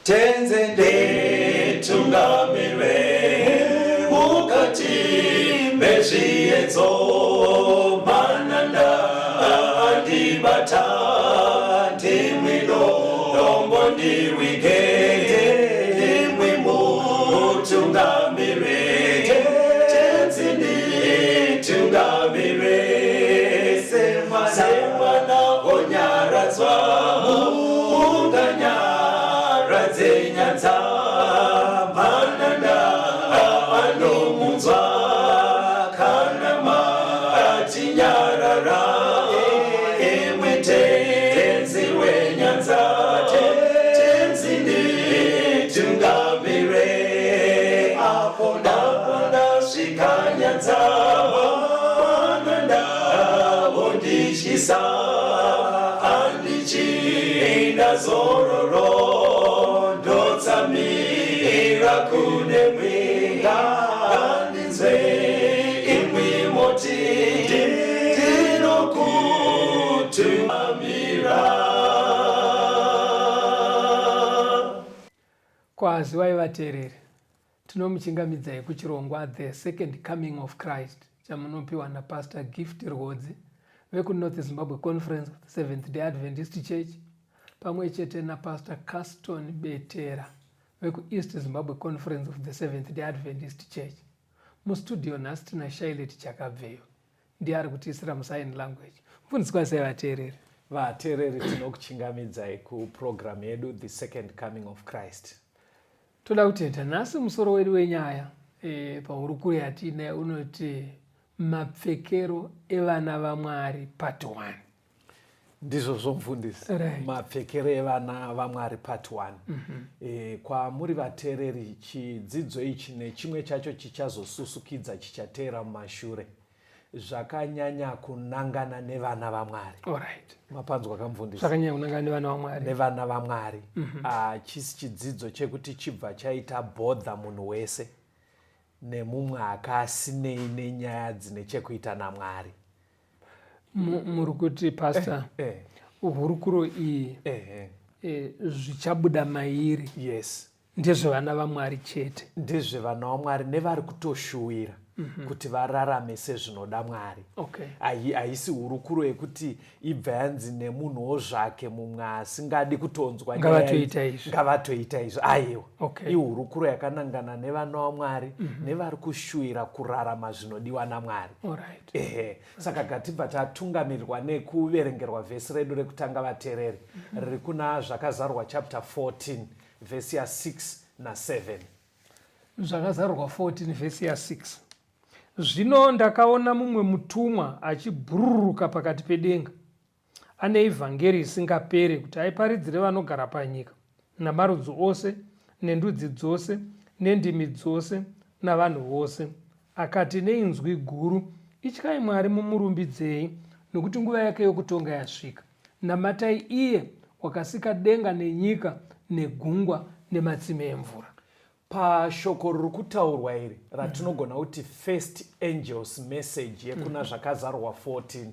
tenzende tungamire mukati mezviedzo mananda andibata ndimwino dombo ndiwike ndimwi mutungamire tenzende tungamire semwana onyaradzwa unganyaradzwe nyanza mananda anomunzwa kana matinyarara emwe tenzi wenyanza tenzinde tungamire apo ndasvika nyanza mananda ondishisa andichienda zororo ndotsamira kune mwenga andinzwe imwi moti ndinokutumamira. Kwaziwai vateereri, tinomuchingamidzai kuchirongwa The Second Coming of Christ chamunopiwa naPastor Gift Rhodzi vekuNorth Zimbabwe Conference of the Seventh-day Adventist Church pamwe chete naPastor Caston Betera vekuEast Zimbabwe Conference of the Seventh-day Adventist Church. Mustudio nhasi tina Shailet Chakabveyo ndiye ari kutiisira musign language. Mufundiswa sei vateereri? Vateereri tinokuchingamidzai kupurogiramu yedu The Second Coming of Christ. Toda kutenda nhasi musoro wedu wenyaya pahurukuro yatiinayo unoti Mapfekero evana vaMwari part 1. Ndizvo zvomufundisi. Right. Mapfekero evana vaMwari part 1. Kwamuri vateereri, chidzidzo ichi nechimwe chacho chichazosusukidza chichateera mumashure zvakanyanya kunangana nevana vaMwari. Alright. Mapanzwa kamufundisi. Zvakanyanya kunangana nevana vaMwari. Nevana vaMwari. Chisi chidzidzo chekuti chibva chaita bhodha munhu wese nemumwe akasinei nenyaya dzine chekuita naMwari. Muri kuti pastor hurukuro iyi zvichabuda mairi. Yes. Ndezvevana vaMwari chete. Ndezvevana vaMwari nevari kutoshuwira kuti vararame sezvinoda Mwari. Okay. Haisi hurukuro yekuti ibva yanzi nemunhuwo zvake mumwe asingadi kutonzwa ngavatoita izvo. Aiwa. Okay. Ihurukuro yakanangana nevana vaMwari nevari kushuwira kurarama zvinodiwa naMwari. Alright. Saka gatibva tatungamirirwa nekuverengerwa vhesi redu rekutanga vateereri riri kuna Zvakazarwa chapter 14 vhesi ya 6 na7. Zvakazarwa 14 vhesi ya 6. Zvino ndakaona mumwe mutumwa achibhururuka pakati pedenga, ane ivhangeri isingapere kuti aiparidzire vanogara panyika namarudzi ose nendudzi dzose nendimi dzose navanhu vose. Akati neinzwi guru, ityai Mwari mumurumbidzei, nokuti nguva yake yokutonga yasvika. Namatai iye wakasika denga nenyika negungwa nematsime emvura. Pashoko riri kutaurwa iri ratinogona kuti first angels message yekuna Zvakazarwa 14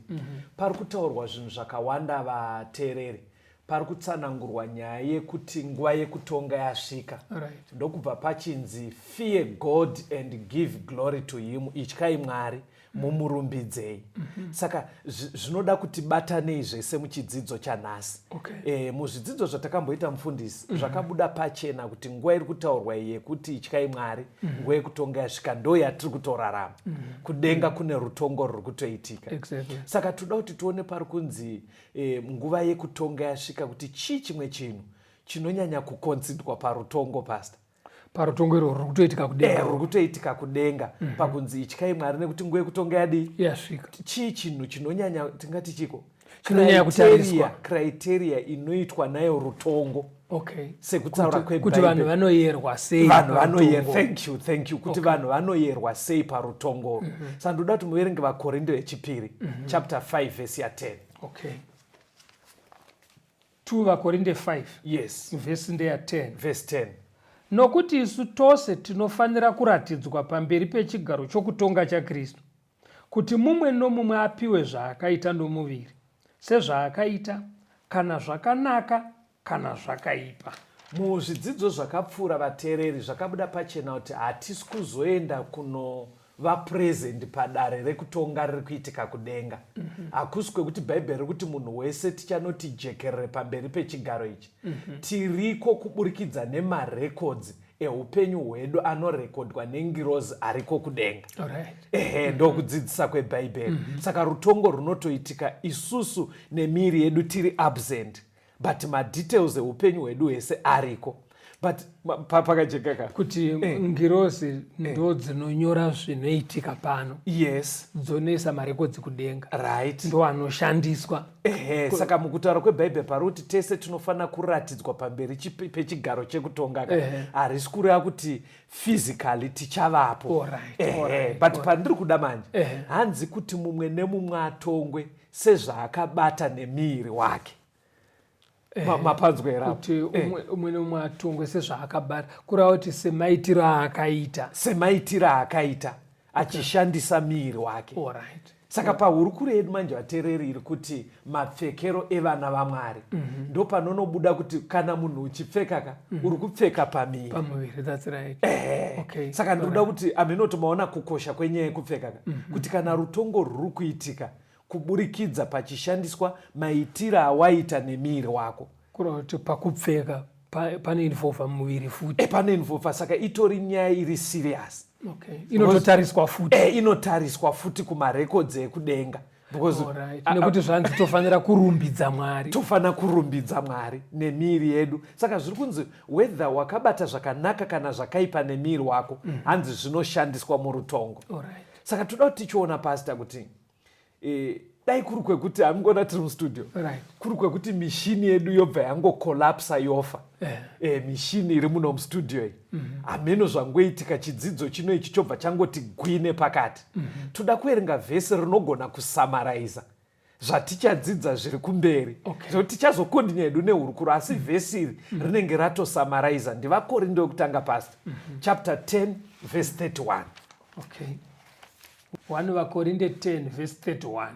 pari kutaurwa zvinhu zvakawanda vateereri. Pari kutsanangurwa nyaya yekuti nguva yekutonga yasvika. Right. Ndokubva pachinzi fear God and give glory to him, ityai Mwari mumurumbidzei. Saka zvinoda kuti batanei zvese muchidzidzo chanhasi. Okay. Muzvidzidzo zvatakamboita mufundisi zvakabuda pachena kuti nguva iri kutaurwa iyi yekuti ityai Mwari nguva yekutonga yasvika ndo yatiri kutorarama. Kudenga kune rutongo ruri kutoitika. Exactly. Saka toda kuti tione pari kunzi nguva yekutonga yasvika kuti chii chimwe chinhu chinonyanya kukonzidwa parutongo pastor. Parutongo iro ruri kutoitika kudenga. Ruri kutoitika kudenga. Pakunzi ityai Mwari nekuti nguva yekutonga yadi yasvika. Chii chinhu chinonyanya tingati chiko? Chinonyanya kutariswa. Criteria inoitwa nayo rutongo. Okay. Sekutaura kweBhayibheri. Kuti vanhu vanoyerwa sei? Vanhu vanoyerwa. Thank you. Kuti vanhu vanoyerwa sei parutongo. Saka ndoda kuti muverenge vaKorinde vechipiri chapter 5 verse ya 10. Okay. 2 vaKorinde 5. Yes. Verse ndeya 10. Verse 10. Nokuti isu tose tinofanira kuratidzwa pamberi pechigaro chokutonga chaKristu, kuti mumwe nomumwe apiwe zvaakaita nomuviri, sezvaakaita, kana zvakanaka kana zvakaipa. muzvidzidzo zvakapfuura vateereri zvakabuda pachena kuti hatisi kuzoenda kunova present padare rekutonga riri kuitika kudenga. Hakusi kwekuti bhaibheri rikuti munhu wese tichanoti jekerere pamberi pechigaro ichi. Tiriko kuburikidza nemarekodzi eupenyu hwedu anorekodwa nengirozi ariko kudenga. Ndokudzidzisa kwebhaibheri. Saka rutongo runotoitika isusu nemiri yedu tiri absent, but madetails eupenyu hwedu hwese ariko. But pakajekaka kuti ngirozi ndo dzinonyora zvinoitika pano. Yes. Dzonesa marekodzi kudenga. Right. Ndo anoshandiswa. Saka mukutaura kwebhaibheri paruti tese tinofana kuratidzwa pamberi pechigaro chekutonga. Harisi kureva kuti physically tichavapo. But pandiri kuda manje hanzi kuti mumwe nemumwe atongwe sezvaakabata nemiri wake. Mapanzwera kuti umwe nemumwe atongwe sezvaakabata kureva kuti semaitiro aakaita achishandisa miri wake. Saka pahurukuro yedu manje vateereri iri kuti mapfekero evana vamwari ndo panonobuda kuti kana munhu uchipfeka uri kupfeka pamiri. Saka ndoda kuti amenotomaona kukosha kwenyaya yekupfeka kuti kana rutongo ruri kuitika kuburikidza pachishandiswa maitiro awaita nemiri wako. Kureva kuti pakupfeka pane involva muviri futi. Pane involva, saka itori nyaya iri serious. Inototariswa futi. Inotariswa futi kumarekodzi ekudenga. Nekuti zvanzi tofanira kurumbidza Mwari. Tofana kurumbidza Mwari nemiri yedu. Saka zviri kunzi whether wakabata zvakanaka kana zvakaipa nemiri wako hanzi zvinoshandiswa murutongo. Saka toda kuti tichiona pasita kuti dai kuri kwekuti hamingona tiri mustudio, kuri kwekuti mishini yedu yobva yangokolapsa yofa, mishini iri muno mustudio iyi hameno zvangoitika chidzidzo chino ichi chobva changoti gwine pakati. Toda kuerenga vhesi rinogona kusamaraiza zvatichadzidza zviri kumberi. Tichazokondinya hedu nehurukuro asi vhesi iri rinenge ratosamaraiza. Ndivakorinde wekutanga pasta chapter 10 verse 31. 1 Vakorinde 10 verse 31.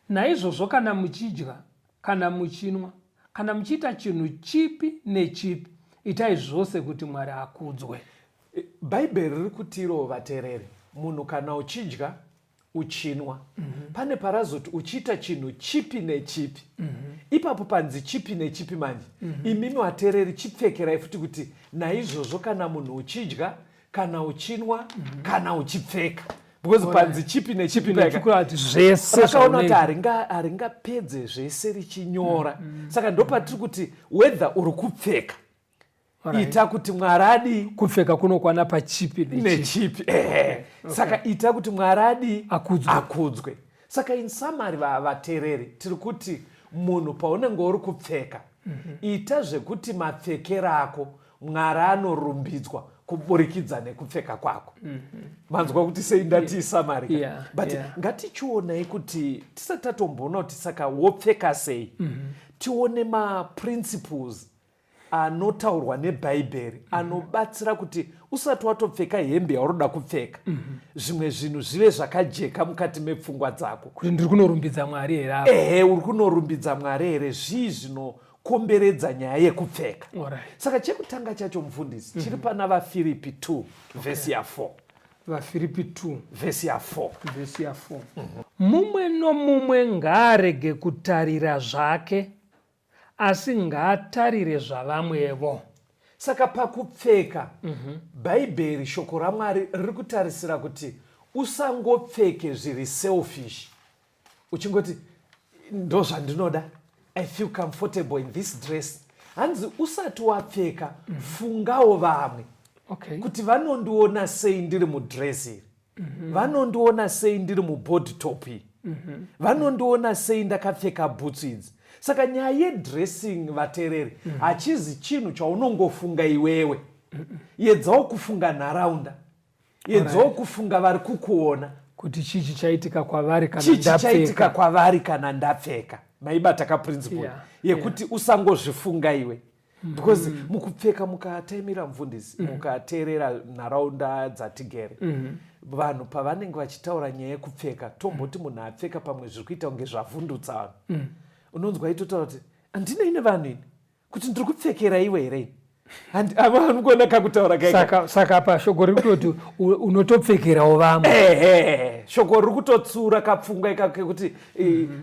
Naizvozvo kana muchidya, kana muchinwa, kana muchiita chinhu chipi nechipi, itai zvose kuti Mwari akudzwe. Bhaibheri riri kutiro vateereri, munhu kana uchidya, uchinwa, pane parazoti uchiita chinhu chipi nechipi. Ipapo panzi chipi nechipi manje. Imimi vateereri chipfekerai futi kuti naizvozvo kana munhu uchidya, kana uchinwa, kana uchipfeka. Because panzi chipi nechipi zvakaona kuti haringapedze zvese richinyora. Saka ndopatiri kuti whether uri kupfeka ita kuti Mwari kupfeka kunokwana pachipi nechipi. Saka ita kuti Mwari akudzwe. Saka in summary vateereri tiri kuti munhu paunenge uri kupfeka ita zvekuti mapfekero ako Mwari anorumbidzwa kuburikidza nekupfeka kwako. Manzwa kuti sei ndati summary. But ngatichionai kuti tisati tatomboona kuti saka wopfeka sei. Tione maprinciples anotaurwa nebhaibheri anobatsira kuti usati watopfeka hembe yaurikuda kupfeka zvimwe zvinhu zvive zvakajeka mukati mepfungwa dzako. Kuti ndiri kunorumbidza Mwari here. Uri kunorumbidza Mwari here. Zvii zvinokomberedza nyaya yekupfeka. Saka chekutanga chacho mufundisi chiri pana vaFiripi 2 vhesi ya4. vaFiripi 2 vhesi ya4. Mumwe nomumwe ngaarege kutarira zvake, asi ngaatarire zvavamwevo. Saka pakupfeka bhaibheri shoko raMwari riri kutarisira kuti usangopfeke zviri selfish uchingoti ndo zvandinoda, I feel comfortable in this dress. Hanzi usati wapfeka fungawo vamwe kuti vanondiona sei ndiri mudress iri, vanondiona sei ndiri mubody top iyi, vanondiona sei ndakapfeka boots idzi. Saka nyaya yedressing vateereri hachizi chinhu chaunongofunga iwewe. Yedzawo kufunga nharaunda, yedzawo kufunga vari kukuona kuti chichi chaitika kwavari kana ndapfeka. Maibata kaprinciple yekuti usangozvifunga iwe. Because mukupfeka mukataimira mufundisi, mukateerera nharaunda dzatigere, vanhu pavanenge vachitaura nyaya yekupfeka, tomboti munhu apfeka pamwe zviri kuita kunge zvavhundutsa vanhu. Unonzwa itotaura kuti handinei nevanhu ini kuti ndiri kupfekera iwe here. Anogona kakutaura saka apa shoko riri kutoti unotopfekerawo vamwe. Shoko riri kutotsura kapfungwa ikake kuti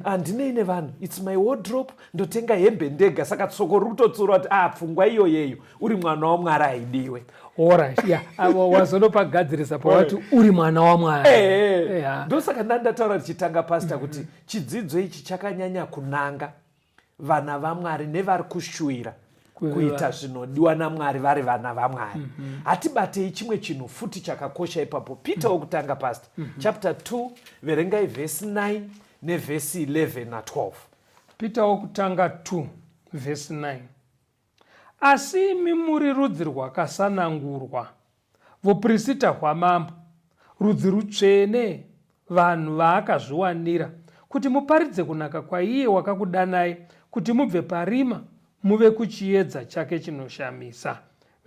handinei vanhu, its my wardrobe, ndotenga hembe ndega. Saka shoko riri kutotsura kuti pfungwa iyoyeyo uri mwana waMwari haidiwe. Alright, wazonopagadzirisa pawati uri mwana waMwari. Ndosaka ndandataura tichitanga pasta kuti chidzidzo ichi chakanyanya kunanga vana vaMwari nevari kushuwira kuita zvinodiwa naMwari vari vana vaMwari. Hatibatei chimwe chinhu futi chakakosha ipapo. Peter wokutanga pasta chapter 2 verengai vhesi 9 nevhesi 11 na12. Peter wokutanga 2 vhesi 9. Asi imi muri rudzi rwakasanangurwa, voprista hwamambo, rudzi rutsvene, vanhu vaakazviwanira, kuti muparidze kunaka kwaiye wakakudanai, kuti mubve parima muve kuchiedza chake chinoshamisa.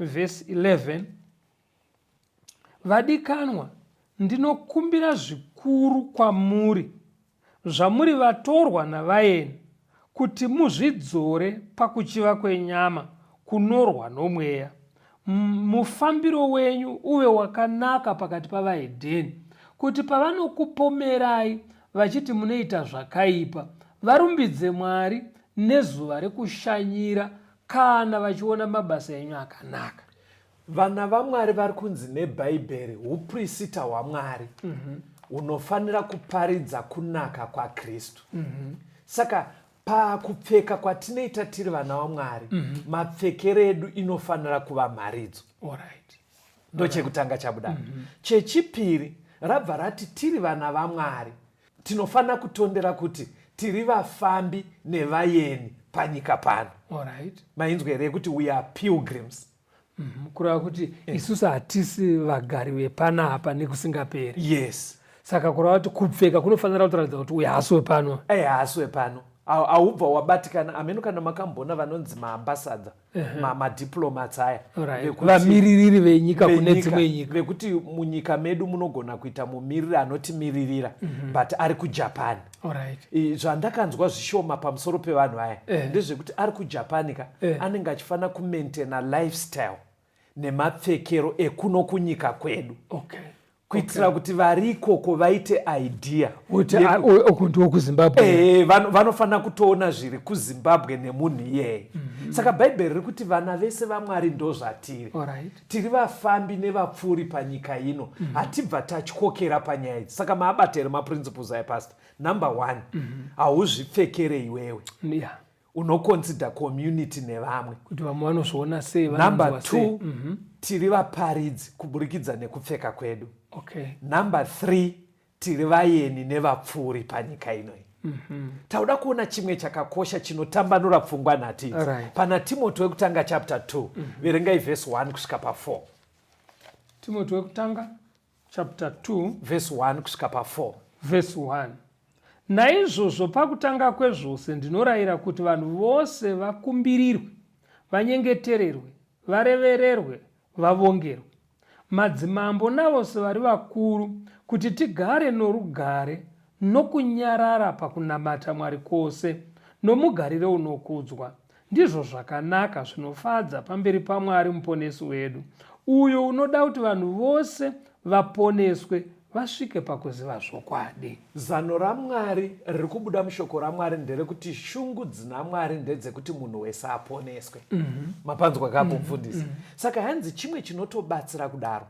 Vhesi 11. Vadikanwa, ndinokumbira zvikuru kwamuri, zvamuri vatorwa navaeni, kuti muzvidzore pakuchiva kwenyama kunorwa nomweya. Mufambiro wenyu uve wakanaka pakati pavahedheni, kuti pavanokupomerai vachiti munoita zvakaipa, varumbidze Mwari nezuva rekushanyira kana vachiona mabasa enyu akanaka. Vana vaMwari vari kunzi nebhaibheri uprista hwaMwari unofanira kuparidza kunaka kwaKristu. Saka pakupfeka kwatinoita tiri vana vaMwari, mapfekero edu inofanira kuva mharidzo. Ndochekutanga chabuda. Chechipiri rabva rati tiri vana vaMwari tinofanira kutondera kuti tiri vafambi nevaeni panyika pano. Mainzwa here kuti we are pilgrims. Kureva kuti isusu hatisi vagari vepanapa nekusingaperi. Yes. Saka kureva kuti kupfeka kunofanira kutaridza kuti uyu haasi wepano. Haasi wepano. Aubva wabatikana ameno kana makambona vanonzi maambasadha, madiplomats aya, vamiririri venyika kune dzimwe nyika, vekuti munyika medu munogona kuita mumiriri anotimiririra but ari kuJapan. Zvandakanzwa zvishoma pamusoro pevanhu aya ndezvekuti ari kuJapan anenge achifanira kumaintaina lifestyle nemapfekero ekuno kunyika kwedu. Kuitira kuti vari ikoko vaite idea uku ndiwo kuZimbabwe. Vanofanira kutoona zviri kuZimbabwe nemunhu iyeye. Saka bhaibheri riri kuti vana vese vaMwari ndozvatiri. Tiri vafambi nevapfuri panyika ino. Hatibva tachikokera panyaya idzi. Saka maabata here maprinciples aya pasta. Number 1, hauzvipfekere iwewe. Unoconsider community nevamwe. Kuti vamwe vanozviona sei. Number 2, tiri vaparidzi kuburikidza nekupfeka kwedu. Number 3, tiri vaeni nevapfuri panyika inoi. Tauda kuona chimwe chakakosha chinotambanura pfungwa nhati idzi. Pana Timoti wekutanga chapter 2 verengai vhesi 1 kusvika pa4. Timoti wekutanga chapter 2 vhesi 1 kusvika pa4. Vhesi 1. Naizvozvo pakutanga kwezvose ndinorayira kuti vanhu vose vakumbirirwe, vanyengetererwe, varevererwe, vavongerwe, madzimambo navose vari vakuru, kuti tigare norugare nokunyarara pakunamata Mwari kwose nomugarire unokudzwa. Ndizvo zvakanaka zvinofadza pamberi paMwari muponesi wedu, uyo unoda kuti vanhu vose vaponeswe vasvike pakuziva zvokwadi. Zano raMwari riri kubuda mushoko raMwari nderekuti shungu dzina Mwari ndedzekuti munhu wese aponeswe. Mapanzwa kapo mufundisi. Saka hanzi chimwe chinotobatsira kudaro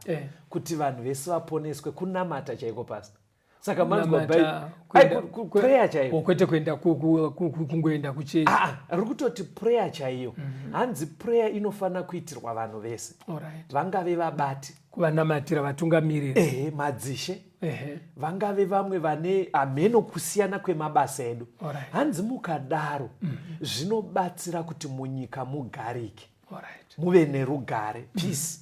kuti vanhu vese vaponeswe kunamata chaiko pasta. Saka manzwa prayer chaiyo. Kwete kuenda kungoenda kuchechi. Riri kutoti prayer chaiyo. Hanzi prayer inofanira kuitirwa vanhu vese. Vangave vabati, kuvanamatira vatungamiriri, madzishe, vangave vamwe vane ameno kusiyana kwemabasa edu. Hanzi mukadaro zvinobatsira kuti munyika mugarike. Muve nerugare, peace.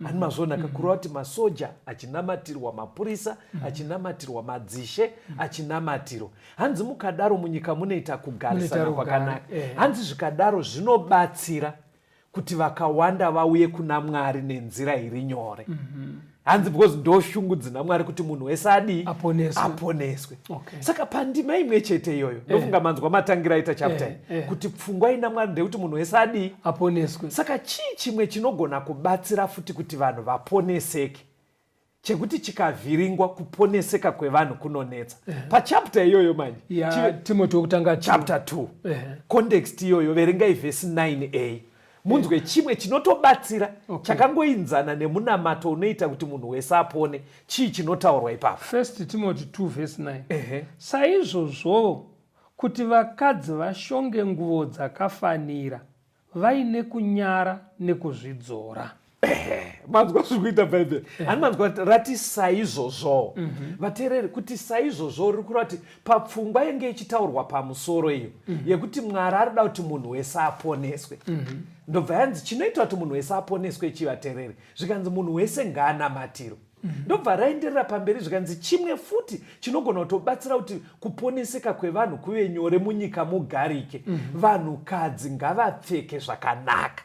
Ani mazvona kakurwa kuti masoja achinamatirwa, mapurisa achinamatirwa, madzishe achinamatirwa. Hanzi mukadaro munyika munoita kugarisana kwakanaka. Hanzi zvikadaro zvinobatsira kuti vakawanda vauye kuna Mwari nenzira iri nyore. Hanzi because ndo shungu dzina Mwari kuti munhu wese aponeswe. Okay. Saka pandima imwe chete iyoyo ndofunga manzwa matangira ita chapter kuti pfungwa ina Mwari ndekuti munhu wese aponeswe. Saka chimwe chinogona kubatsira futi kuti vanhu vaponeseke chekuti chikavhiringwa kuponeseka kwevanhu kunonetsa. Pachapter iyoyo manje Timothy wokutanga chapter 2 context iyoyo verengai verse 9a munzwe chimwe chinotobatsira chakangoinzana nemunamato unoita kuti munhu wese apone chii chinotaurwa ipapo. 1 Timothy 2 verse 9. Saizvozvo kuti vakadzi vashonge nguo dzakafanira vaine kunyara nekuzvidzora. Manzwa zvikuita bhaibheri ani manzwa rati saizvozvo vateereri kuti saizvozvo riri kureva kuti papfungwa yenge ichitaurwa pamusoro iyo yekuti Mwari arida kuti munhu wese aponeswe. Ndobva yanzi chinoita kuti munhu wese aponeswe chivateereri zvikanzi munhu wese ngaanamatiro. Ndobva raenderera pamberi zvikanzi chimwe futi chinogona kutobatsira kuti kuponeseka kwevanhu kuve nyore munyika mugarike. Vanhukadzi ngavapfeke zvakanaka.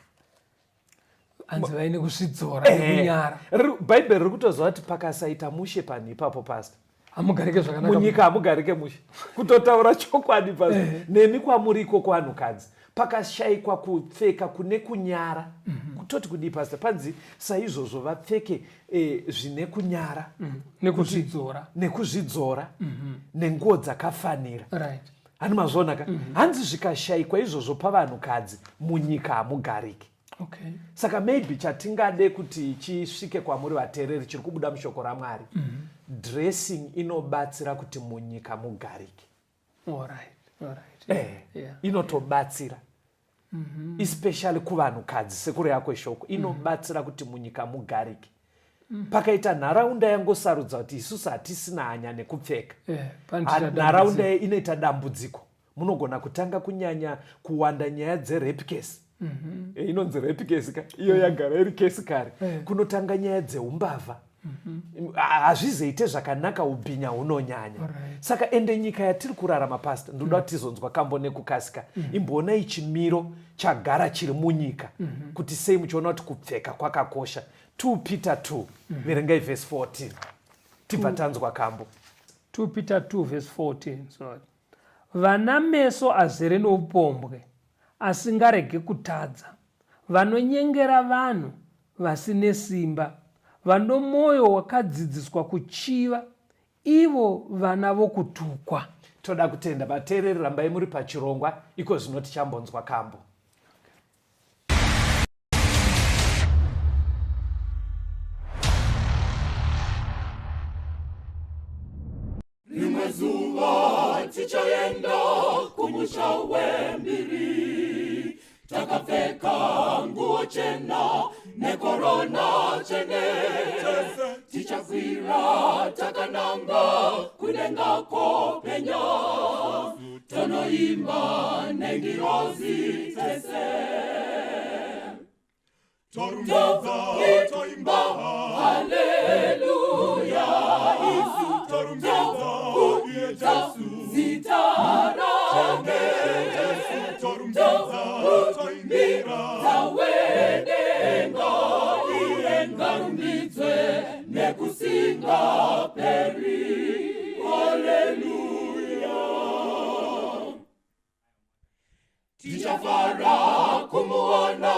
Anzi vaine kuzvidzora nekunyara. Bhaibheri riri kutozva kuti pakasaita mushe panhu ipapo pastor hamugarike zvakanaka munyika hamugarike mushe. Kutotaura chokwadi pastor nemi kwamuriko kwanhukadzi pakashayikwa kupfeka kune kunyara kutoti kudii pastor panzi saizvozvo vapfeke zvine kunyara nekuzvidzora nenguo dzakafanira. Hani mazvonaka hanzi zvikashayikwa izvozvo pavanhukadzi munyika hamugarike. Okay. Saka maybe chatingade kuti chisvike kwamuri vateereri chiri kubuda mushoko raMwari. Dressing inobatsira kuti munyika mugarike. Inotobatsira. Especially kuvanhukadzi sekuru yako ishoko inobatsira kuti munyika mugarike. Pakaita nharaunda yangosarudza kuti isusu hatisina hanya nekupfeka. Nharaunda inoita dambudziko. Munogona kutanga kunyanya kuwanda nyaya dzerape case. Inonzi rape case ka iyo yagara iri case kare. Kunotanga nyaya dzeumbavha. Hazvizoite zvakanaka ubhinya hunonyanya. Saka ende nyika yatiri kurarama pastor ndoda kuti tizonzwa kambo nekukasika. Imboona ichimiro chagara chiri munyika kuti sei muchiona kuti kupfeka kwakakosha. 2 Peter 2 verengai verse 14 tibva tanzwa kambo. 2 Peter 2 verse 14 vana meso azere noupombwe asingarege kutadza, vanonyengera vanhu vasine simba, vano moyo wakadzidziswa kuchiva, ivo vana vokutukwa. Toda kutenda vateereri rambai muri pachirongwa iko zvino tichambonzwa kambo. Rimwe zuva tichaenda kumusha wembiri, takapfeka nguo chena nekorona chene, tichakwira takananga kudenga kopenya, tonoimba nengirozi tese. Toimba haleluya, Isu torumba Jesu zitarange, toimbira tawedenga, iengarumbidze nekusinga peri. Haleluya. Tichafara kumuona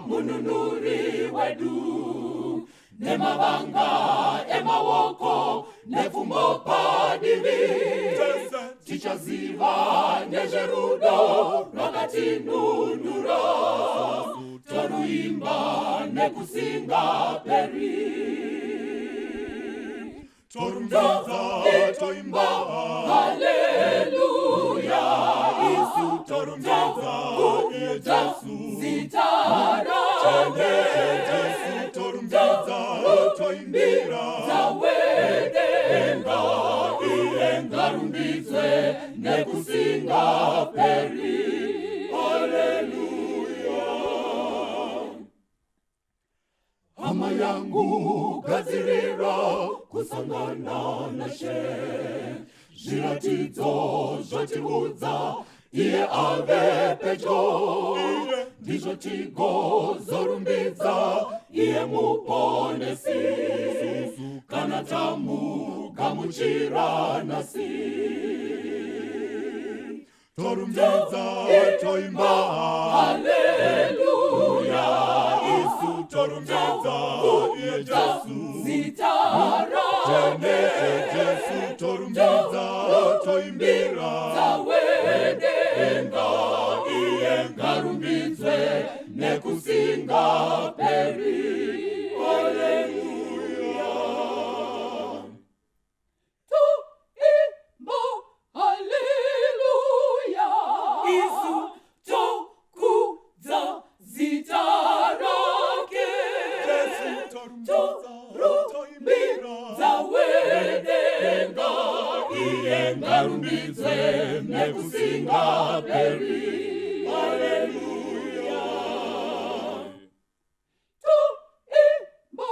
mununuri wedu, nemavanga emawoko nefumbo padivi, tichaziva nezverudo rwakatinunura, toruimba nekusinga peri. Toimba haleluya, Isu torumba Jesu zitarange, toimbira tawedenga, iengarumbidze nekusinga peri. Haleluya. Hama yangu gadzirira kusangana nashe, zviratidzo zvotiudza iye ave pedyo, ndizvo tigozorumbidza iye muponesi kana tamugamuchira nhasi. Torumbidza toimba haleluya, isu torumbidza iye Jesu zita rake. Jesu torumbidza toimbira zawedenga, iye ngarumbidzwe nekusinga peri. Haleluya. Tuimba haleluya, isu tokudza zita rake. Jesu torumbidza wedenga, iye ngarumbidzwe nekusinga peri. Haleluya. Tuimba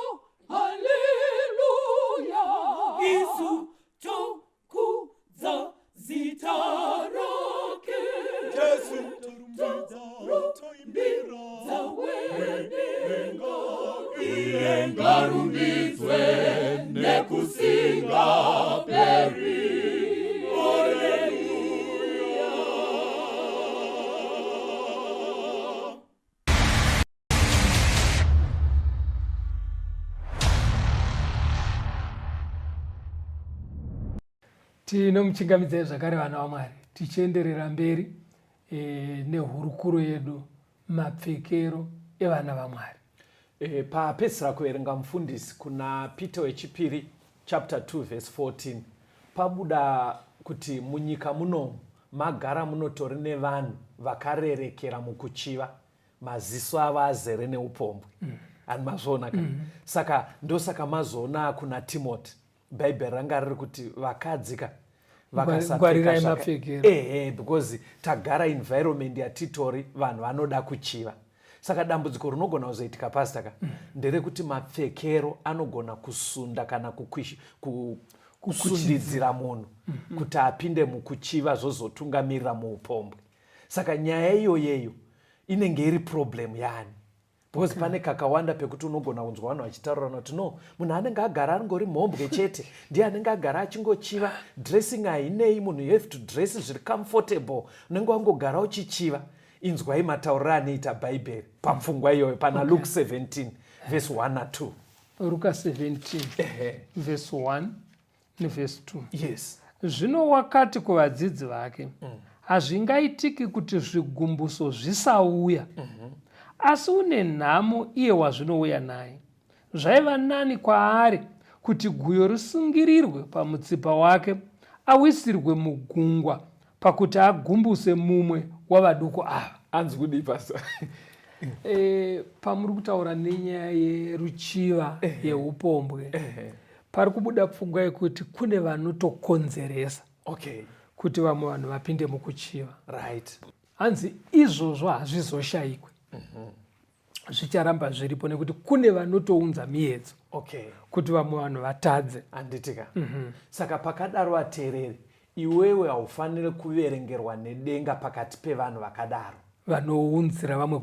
haleluya, isu tokudza zita rake. Jesu torumbidza wedenga, iye ngarumbidzwe nekusinga peri. Tinomuchingamidzai zvakare vana vaMwari, tichienderera mberi nehurukuro yedu mapfekero evana vaMwari. Papedzisira kuverenga mufundisi kuna Peter wechipiri chapter 2 verse 14, pabuda kuti munyika muno magara munotori nevanhu vakarerekera mukuchiva, maziso avo azere neupombwe. Ani mazvoona ka? Saka ndosaka mazoona kuna Timothy bhaibheri ranga riri kuti vakadzika Ngwarirai mapfekero. Because tagara environment yatitori vanhu vanoda kuchiva. Saka dambudziko rinogona kuzoitika pastaka nderekuti mapfekero anogona kusunda kana kusundidzira munhu kuti apinde mukuchiva zvozotungamirira muupombwe. Saka nyaya iyoyeyo inenge iri problem yani. Because pane kakawanda pekuti unogona kunzwa vanhu vachitaurana kuti no, munhu anenge agara angori mhombwe chete ndiye anenge agara achingochiva, dressing hainei, munhu you have to dress zviri comfortable, unenge wangogara uchichiva. Inzwai matauriro anoita bhaibheri papfungwa iyoyo pana Luke 17 verse 1 na 2. Luka 17 verse 1 neverse 2. Yes. Zvino wakati kuvadzidzi vake, hazvingaitiki kuti zvigumbuso zvisauya, asi une nhamo iye wazvinouya naye. Zvaiva nani kwaari kuti guyo risungirirwe pamutsipa wake, awisirwe mugungwa pakuti agumbuse mumwe wavaduku ava. Hanzi kudi pasa. Pamuri kutaura nenyaya yeruchiva yeupombwe, pari kubuda pfungwa yekuti kune vanotokonzeresa kuti vamwe vanhu vapinde mukuchiva. Right. Hanzi izvozvo hazvizoshayikwe. Zvicharamba zviripo nekuti kune vanotounza miedzo kuti vamwe vanhu vatadze. Handitika. Saka pakadaro vateereri, iwewe haufaniri kuverengerwa nedenga pakati pevanhu vakadaro vanounzira vamwe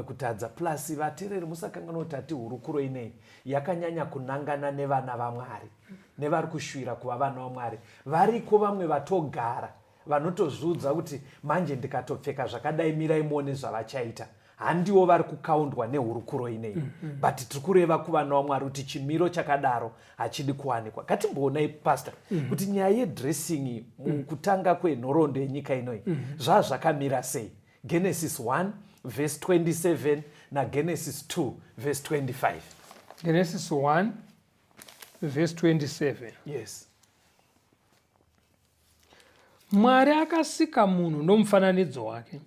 kutadza. Plus vateereri musakanganwa kuti ati hurukuro inei yakanyanya kunangana nevana vaMwari, nevari kushuvira kuva vana vaMwari. Variko vamwe vatogara vanotozviudza kuti manje ndikatopfeka zvakadai mirai muone zvavachaita. Handiwo vari kukaundwa nehurukuro inei. But tiri kureva kuvana vaMwari kuti chimiro chakadaro hachidi kuwanikwa. Ngatimboonai pastor kuti nyaya yedressing mukutanga kwenhoroondo yenyika inoi zvazvakamira sei. Genesis 1 verse 27 na Genesis 2 verse 25. Genesis 1 verse 27. Yes. Mwari akasika munhu nomufananidzo wake,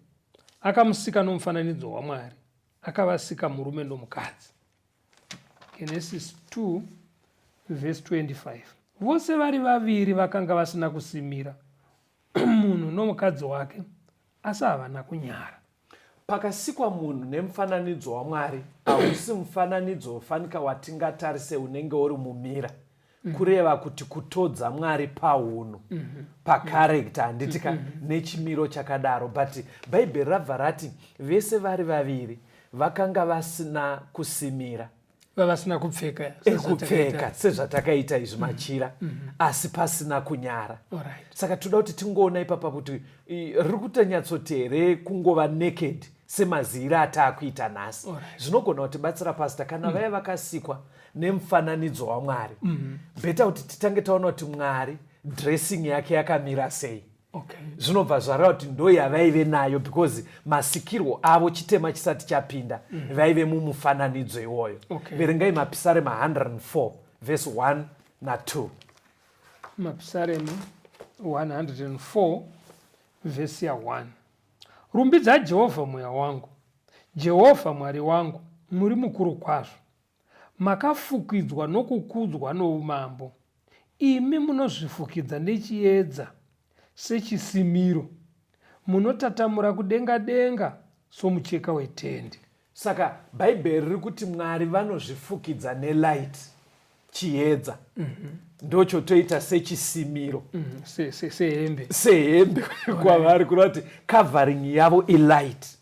akamusika nomufananidzo waMwari, akavasika murume nomukadzi. Genesis 2 verse 25. Vose vari vaviri vakanga vasina kusimira, munhu nomukadzi wake, asi havana kunyara. Pakasikwa munhu nemufananidzo waMwari, hausi mufananidzo wofanika watingatarise unenge uri mumira. kureva kuti kutodza Mwari paunhu, pakarekta, handitika nechimiro chakadaro. But bhaibheri rabva rati vese vari vaviri vakanga vasina kusimira, vavasina kupfeka sezvatakaita izvi machira, asi pasina kunyara. Saka toda kuti tingoona ipapa kuti riri kutanyatsote here kungova naked semazira ataakuita nhasi. Zvinogona kutibatsira pasta kana vaya vakasikwa nemufananidzo waMwari. Bheta kuti titange taona kuti Mwari dressing yake yakamira sei. Zvinobva zvareva kuti ndo yavaive nayo, because masikirwo avo chitema chisati chapinda vaive mumufananidzo iwoyo. Verengai Mapisarema 104 verse 1 na 2. Mapisarema 104 verse ya 1. Rumbidza Jehovha mweya wangu, Jehovha Mwari wangu, muri mukuru kwazvo. Makafukidzwa nokukudzwa noumambo. Imi munozvifukidza nechiedza sechisimiro. Munotatamura kudenga denga somucheka wetende. Saka bhaibheri riri kuti Mwari vanozvifukidza nelight, chiedza. Ndochotoita sechisimiro, sehembe kwavari, kureva kuti covering yavo ilight.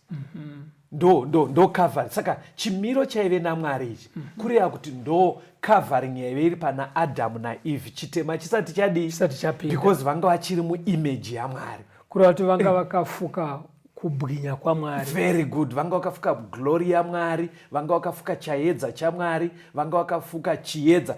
ndo covering. Saka chimiro chaive naMwari ichi kureva kuti ndo covering yaive iri pana Adamu naEve, chitema chisati chapinda, because vanga vachiri muimage yaMwari, kureva kuti vanga vakafuka kubwinya kwaMwari. Very good. Vanga vakafuka glory yaMwari, vanga vakafuka chaedza chaMwari, vanga vakafuka chiedza.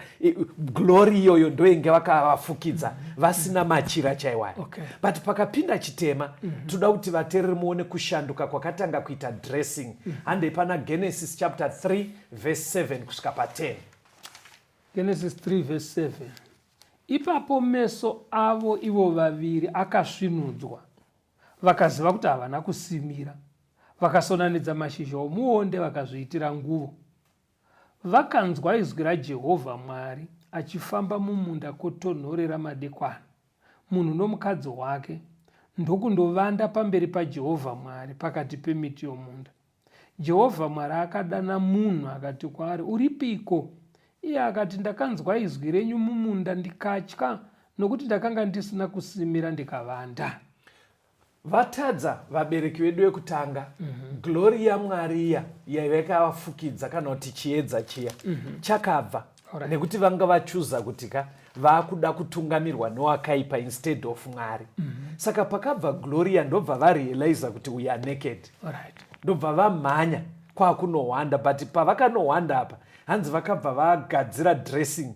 Glory iyoyo ndo inge vakavafukidza vasina machira chaiwayo. But pakapinda chitema, toda kuti vateereri muone kushanduka kwakatanga kuita dressing. Hande pana Genesis chapter 3 verse 7 kusvika pa10. Genesis 3 verse 7. Ipapo meso avo ivo vaviri akasvinudzwa, vakaziva kuti havana kusimira, vakasonanidza mashizha omuonde vakazviitira nguo. Vakanzwa izwi raJehovha Mwari achifamba mumunda kotonhorera madekwana, munhu nomukadzi wake, ndokundovanda pamberi paJehovha Mwari pakati pemiti yomunda. Jehovha Mwari akadana munhu akati kwaari, uripiko? Iye akati, ndakanzwa izwi renyu mumunda ndikatya, nokuti ndakanga ndisina kusimira ndikavanda. Vatadza vabereki vedu vekutanga, glory yaMwari iya yaive yakavafukidza kana kuti chiedza chiya chakabva, nekuti vanga vachuza kuti vakuda kutungamirwa newakaipa instead of Mwari. Saka pakabva glory ndobva varealiza kuti we are naked. Ndobva vamhanya kwakunohwanda, but pavakanohwanda apa hanzi vakabva vagadzira dressing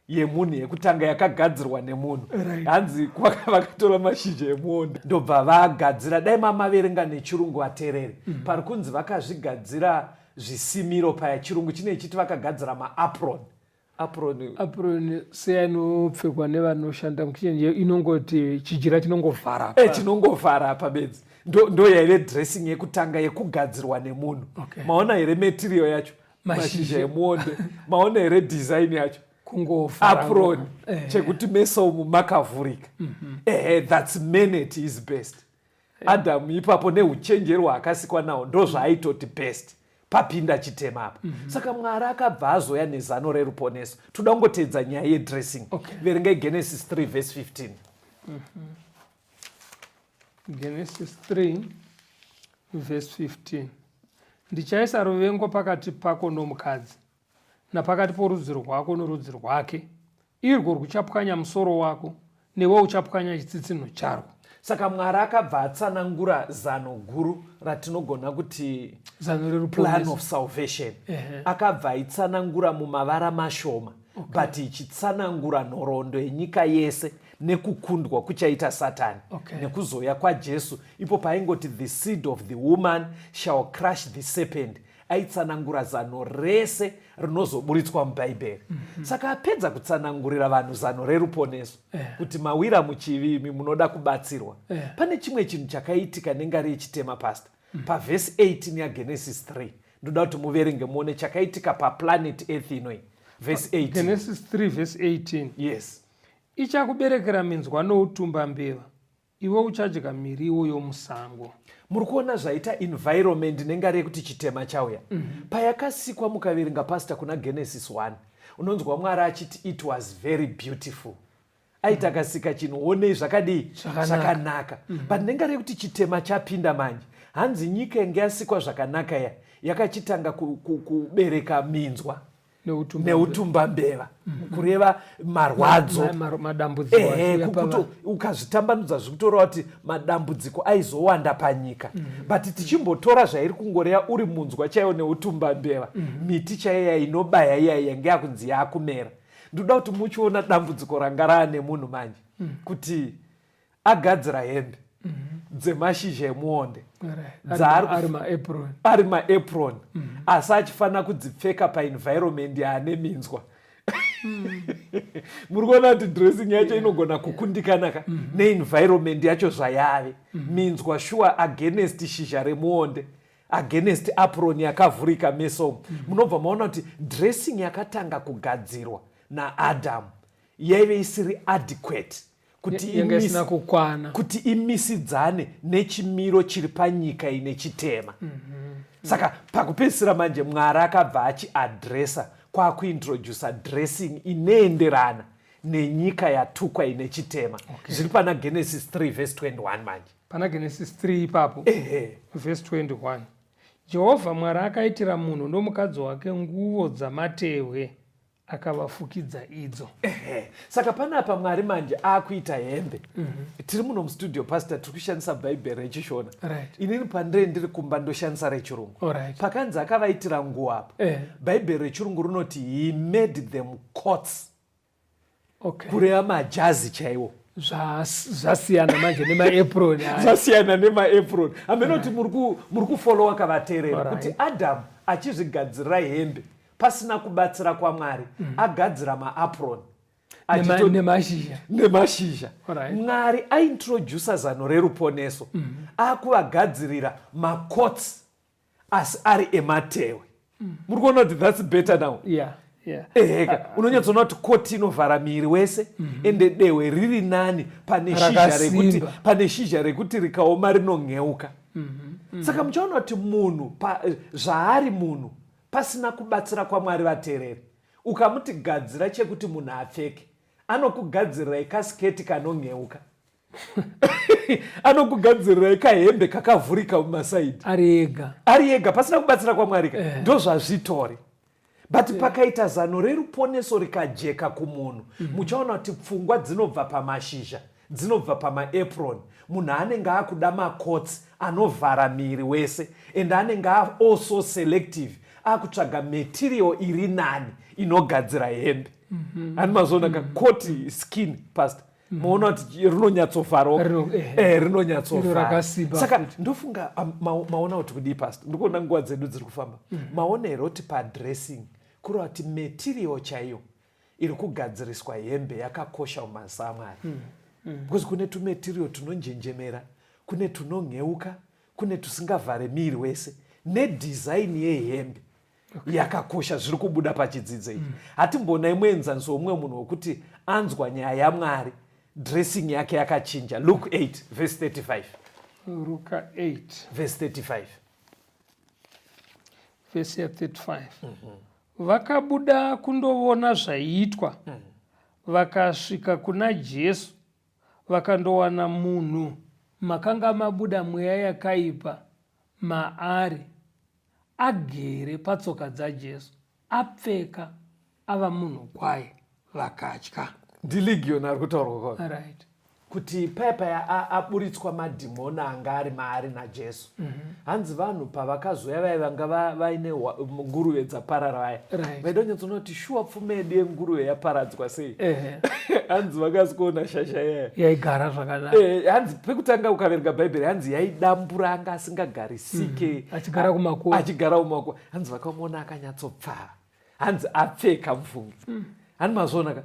yemunhu yekutanga yakagadzirwa nemunhu. Hanzi vakatora mashizha emuonde ndobva vagadzira. Dai mamaverenga nechirungu vateereri, pari kunzi vakazvigadzira zvisimiro paya. Chirungu chine chiti vakagadzira maapron. Apron seanopfekwa nevanoshanda mukicheni, inongoti chijira chinongovhara chinongovhara apa bedzi. Ndo yaive dressing yekutanga yekugadzirwa nemunhu. Maona here material yacho, mashizha emuonde. Maona here design yacho, apron, chekuti meso umu makavhurika. That's men at his best. Adamu ipapo neuchenjeri hwaakasikwa nawo ndo zvaaitoti best papinda chitema apa. Saka Mwari akabva azoya nezano reruponeso. Toda kungotedza nyaya yedressing. Verengai Genesis 3 verse 15. Genesis 3 verse 15. Ndichaisa ruvengo pakati pako nomukadzi, napakati porudzi rwako norudzi rwake. Irwo ruchapwanya musoro wako, newe uchapwanya chitsitsinho charwo. Saka Mwari akabva atsanangura zano guru ratinogona kuti plan of salvation. Akabva aitsanangura mumavara mashoma, but ichitsanangura nhoroondo yenyika yese nekukundwa kuchaita Satani, nekuzoya kwaJesu. Ipo paingoti the seed of the woman shall crush the serpent. Aitsanangura zano rese rinozoburitswa mubhaibheri. Saka apedza kutsanangurira vanhu zano reruponeso, kuti mawira muchivimi munoda kubatsirwa, pane chimwe chinhu chakaitika nengari yechitema pasta. Pavhesi 18 yaGenesis 3 ndoda kuti muverenge muone chakaitika paplanet earth inoi. Verse 18. Genesis 3 verse 18. Yes. Ichakuberekera minzwa noutumba mbeva, iwe uchadya miriwo yomusango. Muri kuona zvaita environment nengari yekuti chitema chauya. Payakasikwa mukaverenga pasta kuna Genesis 1, unonzwa Mwari achiti it was very beautiful. Aita akasika chinhu onei zvakadii zvakanaka. But nenga rekuti chitema chapinda manje, hanzi nyika yange yasikwa zvakanaka yakachitanga kubereka minzwa neutumbambeva, kureva marwadzo, madambudziko, ukazvitambanudza zvikutoreva kuti madambudziko aizowanda panyika. But tichimbotora zvairi kungoreva uri munzwa chaiwo neutumbambeva, miti chaiya inobaya iya yange yakunzi yakumera. Ndoda kuti muchiona dambudziko ranga raane munhu manje, kuti agadzira hembe dzemashizha emuonde ari maapron, asi achifanira kudzipfeka paenvironment yaane minzwa. Muri kuona kuti dressing yacho inogona kukundikanaka neenvironment yacho zvayave. Minzwa sure against shizha remuonde, against apron yakavhurika meso. Munobva maona kuti dressing yakatanga kugadzirwa naAdamu yaive isiri adequate kuti imisidzane nechimiro chiri panyika ine chitema. Saka pakupedzisira manje Mwari akabva achiadresa kwakuintrodusa dressing inoenderana nenyika yatukwa ine chitema. Zviri pana Genesis 3 verse 21 manje. Pana Genesis 3 ipapo verse 21. Jehovha Mwari akaitira munhu nomukadzi wake nguo dzamatehwe akavafukidza idzo. Saka panapa Mwari manje akuita hembe. Tiri muno mustudio pastor tiri kushandisa bhaibheri rechishona. Inini pandiri ndiri kumba ndoshandisa rechirungu. Pakanzi akavaitira nguo apo. Bhaibheri rechirungu runoti he made them coats. Kureva majazi chaiwo. Zvasiyana manje nemaapron. Zvasiyana nemaapron. Amenoti muri kufolowa kavateerera kuti Adamu achizvigadzirira hembe pasina kubatsira kwaMwari, agadzira maapron nemashizha. Mwari aintrodusa zano reruponeso, akuvagadzirira macoats asi ari ematehwe. Muri kuona kuti that's better now. Unonyatsoona kuti koti inovhara miri wese, ende dehwe riri nani pane shizha rekuti rikaoma rinonheuka. Saka muchaona kuti munhu zvaari munhu pasina kubatsira kwaMwari vateereri, ukamuti gadzira chekuti munhu apfeke, anokugadzirirai kasiketi kanonheuka. Anokugadzirirai kahembe kakavhurika mumasaidhi ari ega pasina kubatsira kwaMwari. Ndo zvazvitori. But pakaita zano reruponeso rikajeka kumunhu, muchaona kuti pfungwa dzinobva pamashizha, dzinobva pamaapron. Munhu anenge akuda makotsi anovhara miri wese, ende anenge also selective, akutsvaga material iri nani inogadzira hembe. Ani mazoona kakoti skin past, maona kuti rinonyatsovhara, rinonyatsovhara. Saka ndofunga maona kuti kudii past, ndikuona nguva dzedu dziri kufamba. Maona here kuti padressing kureva kuti material chaiyo iri kugadziriswa hembe yakakosha mumasa aMwari. Because kune tumaterial tunonjenjemera, kune tunonheuka, kune tusingavhare miri wese, nedesign yehembe yakakosha zviri kubuda pachidzidzo ichi. Hatimbonai muenzaniso womumwe munhu wokuti anzwa nyaya yaMwari, dressing yake yakachinja. Luke 8 verse 35. Luka 8 verse 35. Verse 35. Vakabuda kundoona zvaiitwa, vakasvika kuna Jesu, vakandowana munhu makanga mabuda mweya yakaipa maari, agere patsoka dzaJesu, apfeka, ava munhu kwaye, vakatya. Ndiligion ari kutaurwa kwa. Kuti paya aburitswa madhimoni anga ari maari naJesu. Hanzi vanhu pavakazoya vanga vaine nguruve dzaparara vaya, vaidonyatsoona kuti shuwa pfume yedu yenguruve yaparadzwa sei. Hanzi vakazikuona shasha yaigara zvakanaka. Hanzi pekutanga ukaverenga bhaibheri, hanzi yaidambura anga asingagarisike, achigara kumakuva. Hanzi vakamuona akanyatsopfava, hanzi apfeka mvungu. Hani mazonaka,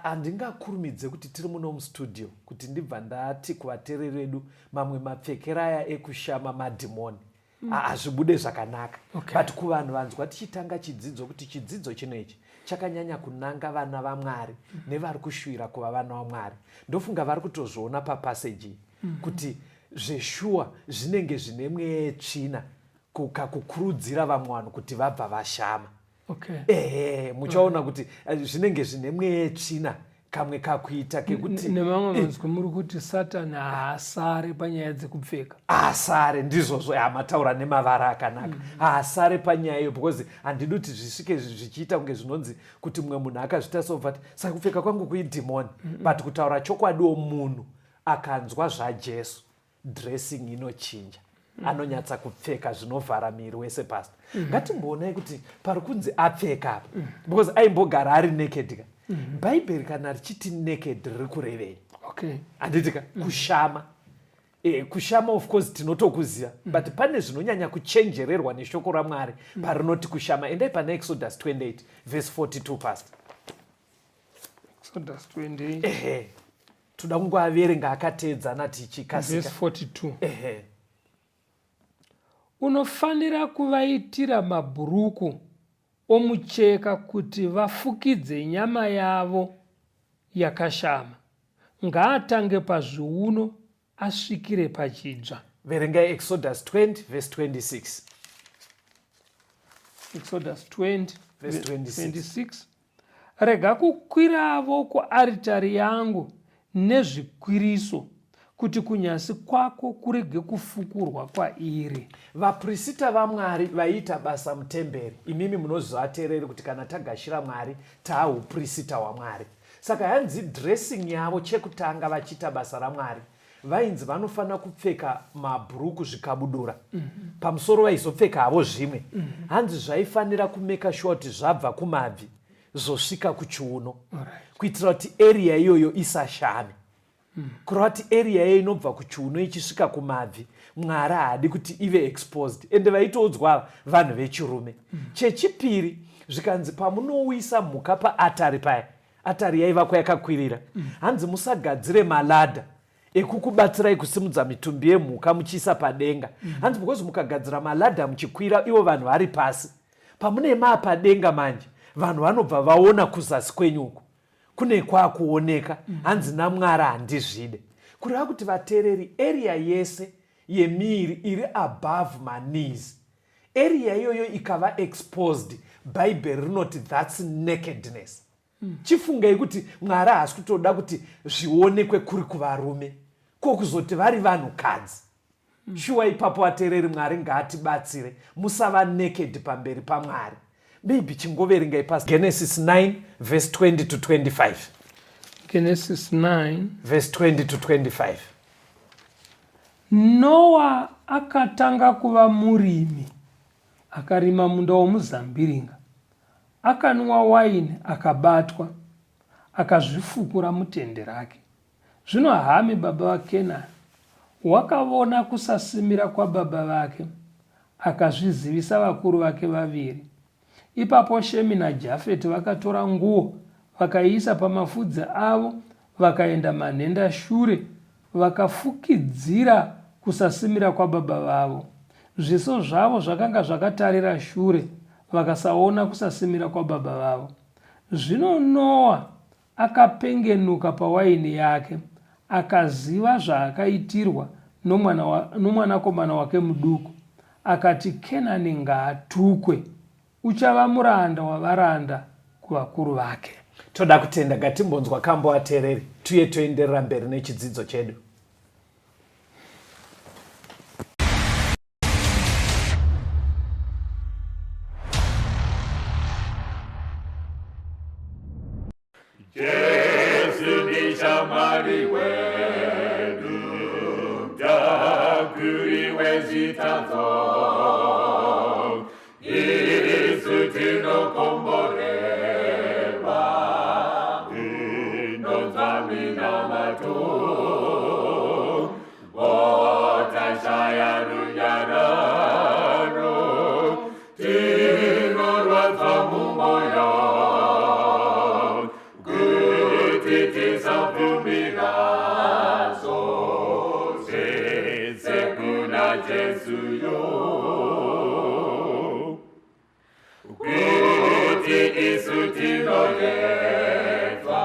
handingakurumidze kuti tiri muno mustudio kuti ndibva ndati kuvateereri vedu mamwe mapfekero aya ekushama madhimoni hazvibude zvakanaka. But kuvanhu vanzwa tichitanga chidzidzo kuti chidzidzo chinoichi chakanyanya kunanga vana vaMwari nevari kushuvira kuva vana vaMwari. Ndofunga vari kutozviona papaseji kuti zveshuwa zvinenge zvine mweya yetsvina kukurudzira vamwe vanhu kuti vabva vashama. muchaona kuti zvinenge zvine mweya tsvina kamwe kakuita kekuti nemamwe manzwi muri kuti Satani haasare panyaya dzekupfeka. Haasare ndizvozvo mataura nemavara akanaka. Haasare panyaya iyo because handidi kuti zvisvike zvichiita kunge zvinonzi kuti mumwe munhu akazvita sovati saka kupfeka kwangu kuidhimoni. But kutaura chokwadiwo munhu akanzwa zvaJesu dressing inochinja. Anonyatsa kupfeka zvinovhara miri wese pasta. Ngatimboonai kuti pari kunzi apfeka apa because aimbogara ari naked. Bhaibheri kana richiti naked riri kurevei. Handitika kushama. Kushama of course tinotokuziva but pane zvinonyanya kuchenjererwa neshoko raMwari parinoti kushama. Endai pana Exodus 28 verse 42 pastor. Exodus 28 toda kungoaverenga akateedzana tichikasika. Verse 42. Unofanira kuvaitira mabhuruku omucheka kuti vafukidze nyama yavo yakashama. Ngaatange pazviuno asvikire pachidzva. Verengai Exodus 20 verse 26. Exodus 20 verse 26. Rega kukwiravo kuaritari yangu nezvikwiriso kuti kunyasi kwako kurege kufukurwa kwairi. Vaprista vaMwari vaiita basa mutemberi. Imimi munozovateereri kuti kana tagashira Mwari taauprisita hwaMwari. Saka hanzi dressing yavo chekutanga vachiita basa raMwari vainzi vanofanira kupfeka mabhuruku zvikabudura. Pamusoro vaizopfeka havo zvimwe. Hanzi zvaifanira kumeka sure kuti zvabva kumabvi zvosvika kuchiuno kuitira kuti area iyoyo isashame. Kureva kuti area iyoyo inobva kuchiuno ichisvika kumabvi Mwari haadi kuti ive exposed. Ende vaitoudzwa vanhu vechirume. Chechipiri zvikanzi pamunouisa mhuka paatari paya, atari yaivakwa yakakwirira, hanzi musagadzire maladha ekukubatsirai kusimudza mitumbi yemhuka muchiisa padenga. Hanzi because mukagadzira maladha muchikwira ivo vanhu vari pasi, pamunema padenga manje vanhu vanobva vaona kuzasi kwenyuku kune kwakuoneka. Hanzi naMwari handizvide. Kureva kuti vateereri area yese yemiri iri above my knees, area iyoyo ikava exposed, bhaibheri rinoti that's nakedness. Chifungai kuti Mwari haasi kutoda kuti zvionekwe kuri kuvarume kokuzoti vari vanhukadzi. Shuwa ipapo vateereri Mwari ngaatibatsire musava naked pamberi paMwari. Maybe chingoverengai pasi Genesis 9 verse 20 to 25. Genesis 9 verse 20 to 25. Noa akatanga kuva murimi, akarima munda womuzambiringa, akanwa waini, akabatwa, akazvifukura mutende rake. Zvino Hami baba vaKenani wakavona kusasimira kwababa vake, akazvizivisa vakuru vake vaviri. Ipapo Shemi naJafeti vakatora nguo vakaiisa pamafudzi avo, vakaenda manhenda shure, vakafukidzira kusasimira kwababa vavo. Zviso zvavo zvakanga zvakatarira shure, vakasaona kusasimira kwababa vavo. Zvino Noa akapengenuka pawaini yake, akaziva zvaakaitirwa nomwanakomana wake muduku. Akati, Kenani ngaatukwe, uchava muranda wavaranda kuvakuru vake. Toda kutenda ngatimbonzwa kambo ateereri tuye toenderera mberi nechidzidzo chedu. Jesu ni shamari wedu, mtakuri wezitazo, Yesu tinokombolewa, inozamina mato, botashaya runyararo, tinorwaza mumoyo, Tisavumirazo, sekuna Jesu yo. Kuti isutino yetwa,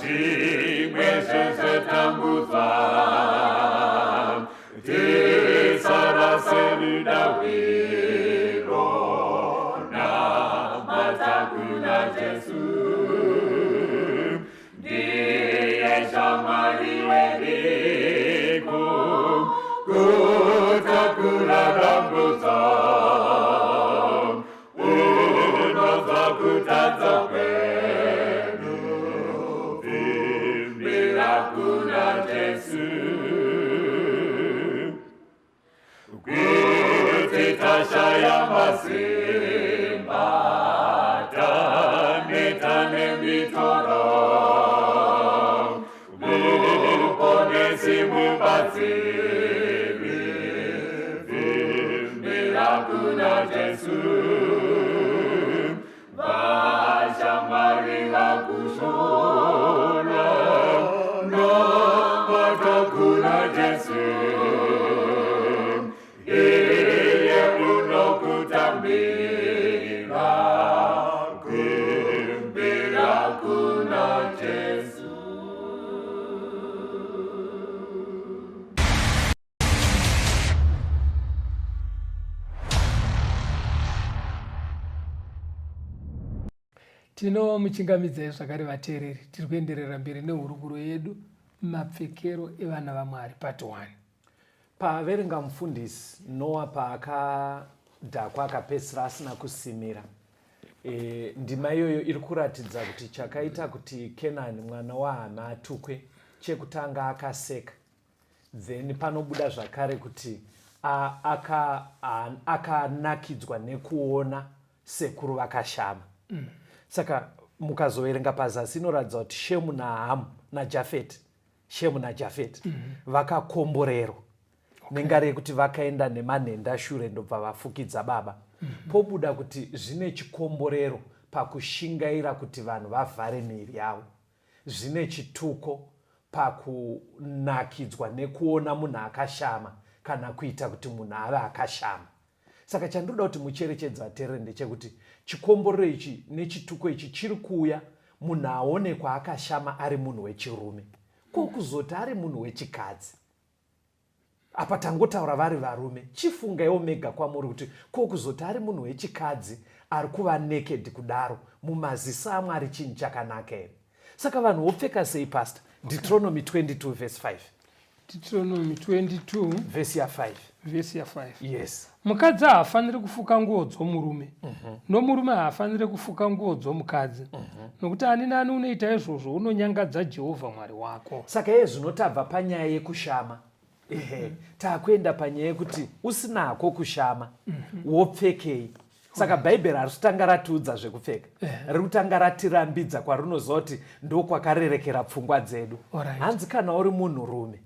zimwe zezetamuza, tisara serida wiro na vashaya masimba tane mitoro viponesi mubatsiri vimbira kuna Jesu vashamwari vakushora nomoto kuna Jesu iye unokutambira kuimbira kuna Jesu. Tinomuchingamidzai zvakare vateereri. Tiri kuenderera mberi nehurukuro yedu mapfekero evana vaMwari part 1. Paverenga mufundisi Noa paakadhakwa akapedzisira asina kusimira, ndima iyoyo iri kuratidza kuti chakaita kuti Kenani mwana waHama atukwe chekutanga akaseka, then panobuda zvakare kuti akanakidzwa nekuona sekuru vakashama. Saka mukazoverenga pazasi inoratidza kuti Shemu naHamu naJafeti, Shemu naJafeti vakakomborerwa nengari yekuti vakaenda nemanhenda shure ndobva vafukidza baba. Pobuda kuti zvine chikomborero pakushingaira kuti vanhu vavhare miviri yavo, zvine chituko pakunakidzwa nekuona munhu akashama kana kuita kuti munhu ave akashama. Saka chandinoda kuti mucherechedza vateereri ndechekuti chikomborero ichi nechituko ichi chiri kuuya munhu aonekwa akashama ari munhu wechirume, kokuzoti ari munhu wechikadzi. Apa tangotaura vari varume, chifungaiwo mega kwamuri kuti kokuzoti ari munhu wechikadzi ari kuva naked kudaro, mumaziso aMwari chinhu chakanaka here? Saka vanhu vopfeka sei pastor? Deuteronomy 22 verse 5. Deuteronomy 22 verse ya 5. Verse ya 5. Yes. Mukadzi haafaniri kufuka nguo dzomurume, nomurume haafaniri kufuka nguo dzomukadzi, nokuti ani nani unoita izvozvo unonyangadza Jehovha Mwari wako. Saka iye zvino tabva panyaya yekushama. Taakuenda panyaya yekuti usinako kushama wopfekei. Saka bhaibheri hari kutanga ratiudza zvekupfeka, riri kutanga ratirambidza kwarinozoti ndokwakarerekera pfungwa dzedu. Hanzi kana uri munhurume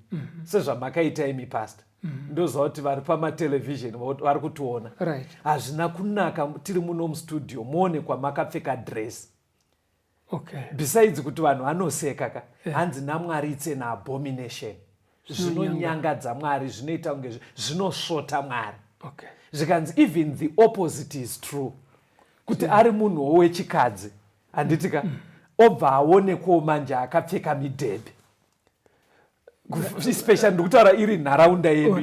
sezvamakaita imi pastor, ndoziva kuti vari pamatelevhizheni vari kutiona, hazvina kunaka tiri muno mustudio muonekwa makapfeka dress. Besides kuti vanhu vanoseka, hanzi naMwari it's an abomination. Zvinonyangadza Mwari, zvinoita kunge zvinosvota Mwari. Zvikanzi even the opposite is true, kuti ari munhu wechikadzi handitika obva aonekwawo manje akapfeka midhebhe, especially ndikutaura iri nharaunda yedu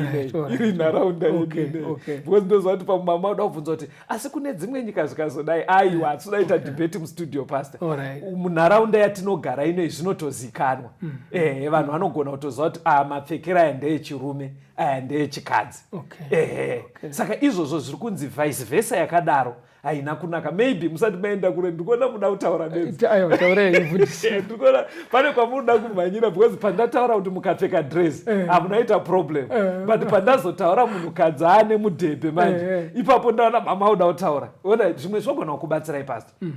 iri nharaunda yedu, because ndoziva kuti pamumama uda kubvunza kuti asi kune dzimwe nyika zvikazodai, aiwa hatinoita debate mustudio pastor, munharaunda yatinogara inoi zvinotozikanwa. Vanhu vanogona kutoziva kuti mapfekero aya ndeechirume aya ndeechikadzi. Saka izvozvo zviri kunzi vice versa yakadaro haina kunaka. Maybe musati maenda kure ndikuona muda kutaura bedzi. Ndikuona pane kwamunoda kumhanyira, because pandataura kuti mukapfeka dress hamunaita problem, but pandazotaura munhukadzi ane mudhebhe manje, ipapo ndaona mama uda kutaura. Ona zvimwe zvogona kubatsirai pastor.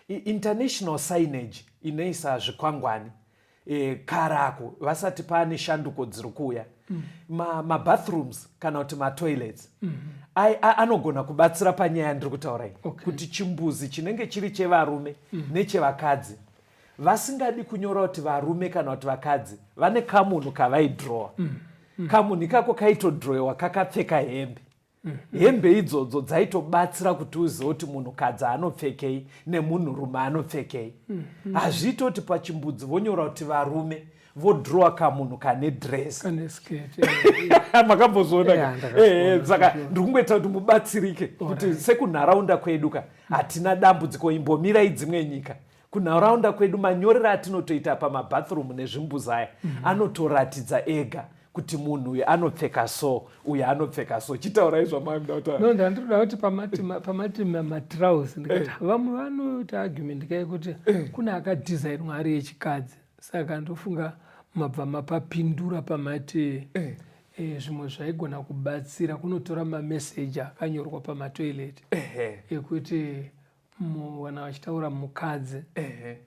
International signage inoisa zvikwangwani karako vasati pane shanduko dziri kuuya, mabathrooms kana kuti matoilets anogona kubatsira panyaya ndiri kutaurai, kuti chimbuzi chinenge chiri chevarume nechevakadzi vasingadi kunyora kuti varume kana kuti vakadzi, vane kamunhu kavaidhrowa. Kamunhu ikako kaitodhrowewa kakapfeka hembe. Hembe idzodzo dzaitobatsira kuti uzive kuti munhukadzi anopfekei nemunhurume anopfekei. Hazviiti kuti pachimbudzi vonyora kuti varume vodhrowa kamunhu kane dress. Makambozviona? Saka ndiri kungoita kuti mubatsirike kuti sekunharaunda kweduka hatina dambudziko, imbomirai dzimwe nyika. Kunharaunda kwedu manyorero atinotoita pamabathroom nezvimbuzi aya anotoratidza ega kuti munhu uyu anopfeka so, uyu anopfeka so. Chitaura izvo maimda kutaura. No, ndandiroda kuti pamati matrausi ndikati vamwe vanoita argument kai kuti kuna akadhizainwa ari echikadzi, saka ndofunga mabva mapapindura pamati zvimwe zvaigona kubatsira kunotora mameseji akanyorwa pamatoileti ekuti wana vachitaura mukadzi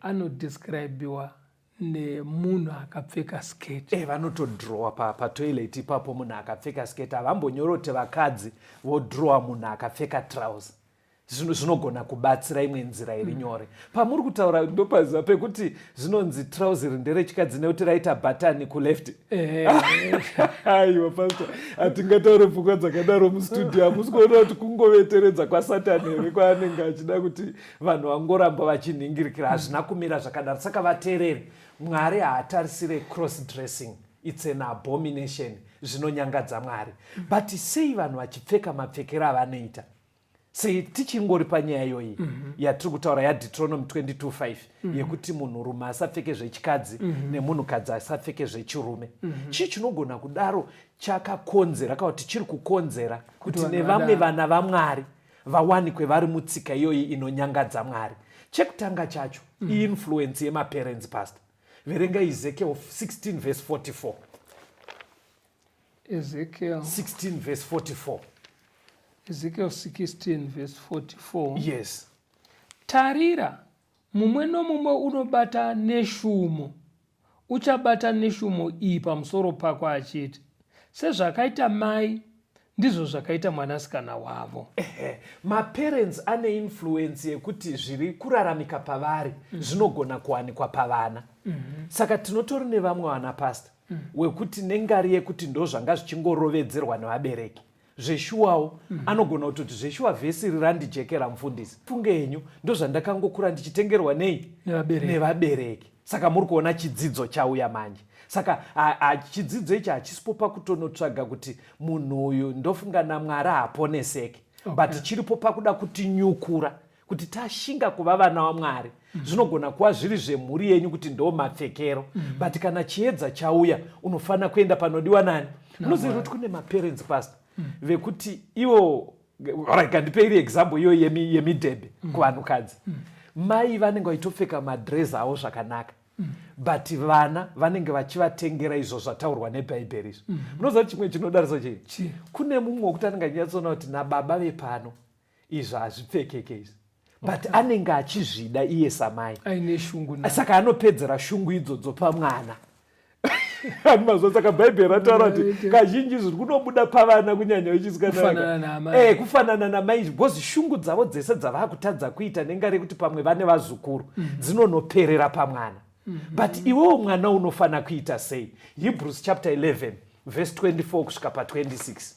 anodescribiwa nemunhu akapfeka sketi. Vanotodhirowa patoileti ipapo munhu akapfeka sketi. Havambonyoroti vakadzi vodhirowa munhu akapfeka trouser. Zvinogona kubatsira imwe nzira iri nyore. Pamuri kutaura ndopaziva pekuti zvinonzi trouser nderechikadzi nekuti raita bhatani kuleft. Aiwa pastor, hatingataure pfungwa dzakadaro mustudio. Hamusi kuona kuti kungoveteredza kwasatani here kwaanenge achida kuti vanhu vangoramba vachinhingirikira. Hazvina kumira zvakadaro. Saka vateereri, Mwari haatarisire cross dressing. It's an abomination. Zvinonyangadza Mwari. But sei vanhu vachipfeka mapfekero avanoita? Sei tichingori panyaya iyoyi yatiri kutaura yaDeuteronomy 22:5 yekuti munhurume asapfeke zvechikadzi nemunhukadzi asapfeke zvechirume. Chii chinogona kudaro chakakonzera kana kuti chiri kukonzera kuti nevamwe vana vaMwari vawanikwe vari mutsika iyoyi inonyangadza Mwari? Chekutanga chacho influence yemaparents pastor. Verenga Ezekiel 16:44. Ezekiel 16:44. Ezekiel 16:44. Yes. Tarira, mumwe nomumwe unobata neshumo uchabata neshumo iyi pamusoro pako achiti, sezvakaita mai ndizvo zvakaita mwanasikana wavo. Maparents ane influence yekuti zviri kuraramika pavari zvinogona kuwanikwa pavana. Saka tinotori nevamwe vana pastor wekuti nengari yekuti ndo zvanga zvichingorovedzerwa nevabereki. Zveshuwawo anogona kutoti zveshuwa vhesi iri randijekera mufundisi. Funge henyu ndo zvandakangokura ndichitengerwa nei? Nevabereki. Saka muri kuona chidzidzo chauya manje. Saka chidzidzo ichi hachisipo pakutonotsvaga kuti munhu uyu ndofunga naMwari haponeseke. But chiripo pakuda kutinyukura kuti tashinga kuva vana vaMwari. Zvinogona kuva zviri zvemhuri yenyu kuti ndo mapfekero. But kana chiedza chauya unofana kuenda panodiwa nani? Munoziva kuti kune maparents pastor vekuti iwo kandipe iri example iyo yemidhebhe kuvanhukadzi. Mai vanenge vachitopfeka madress avo zvakanaka. But vana vanenge vachivatengera izvo zvataurwa nebhaibheri izvo. Munoziva kuti chimwe chinodarisa chii? Kune mumwe wekuti anenge achinyatsona kuti nababa vepano izvo hazvipfekeke izvi. But anenge achizvida iye samai. Saka anopedzera shungu idzodzo pamwana. Saka bhaibheri rataura kuti kazhinji zviri kunobuda pavana kunyanya vechisikana kufanana namai, because shungu dzavo dzese dzavakutadza kuita nengari yekuti pamwe vane vazukuru dzinonoperera pamwana. But iwewo mwana unofana kuita sei? Hebrews chapter 11 verse 24 kusvika pa26.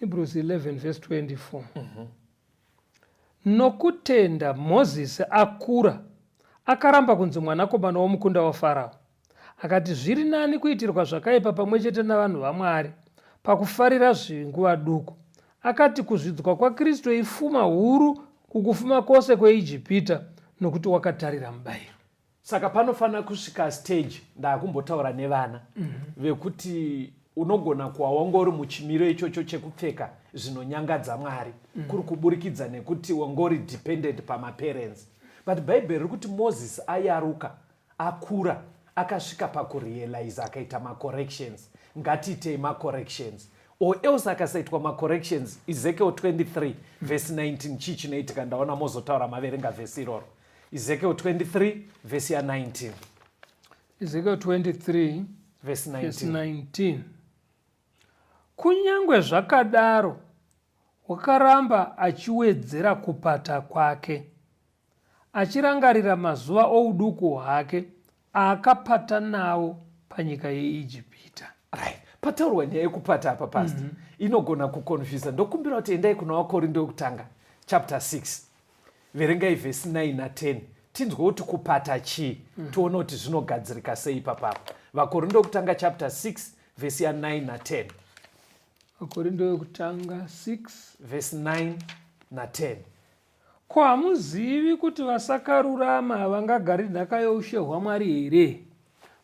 Hebrews 11 verse 24. Nokutenda Mozisi akura akaramba kunzi mwanakomana womukunda waFarao. Akati zviri nani kuitirwa zvakaipa pamwe chete navanhu vaMwari pakufarira zvinguva duku. Akati kuzvidzwa kwaKristu ifuma huru kukufuma kwose kweIjipita nokuti wakatarira mubayiro. Saka panofana kusvika stage ndakumbotaura nevana vekuti unogona kuwa wangori muchimiro ichocho chekupfeka zvinonyangadza Mwari kuri kuburikidza nekuti wangori dependent pamaparents. But bhaibheri riri kuti Mozisi ayaruka akura akasvika pakurealize akaita macorrections. Ngatiitei macorrections. O else akasaitwa macorrections. Ezekiel 23 verse 19 chii chinoitika? Ndaona mozotaura maverenga vhesi iroro. Ezekiel 23 verse 19. Ezekiel 23 verse 19. Kunyangwe zvakadaro wakaramba achiwedzera kupata kwake, achirangarira mazuva ouduku hwake akapata nawo panyika yeIjipita. Pataurwa nyaya yekupata apa pastor inogona kukonfisa. Ndokumbira kuti endai kuna vaKorinto yekutanga chapter 6 verengai verse 9 na10 tinzwe kuti kupata chii, tione kuti zvinogadzirika sei papapo. VaKorinto yekutanga chapter 6 verse 9 na10. VaKorinto yekutanga 6 verse 9 na10. Ko, hamuzivi kuti vasakarurama havangagari nhaka youshe hwaMwari here?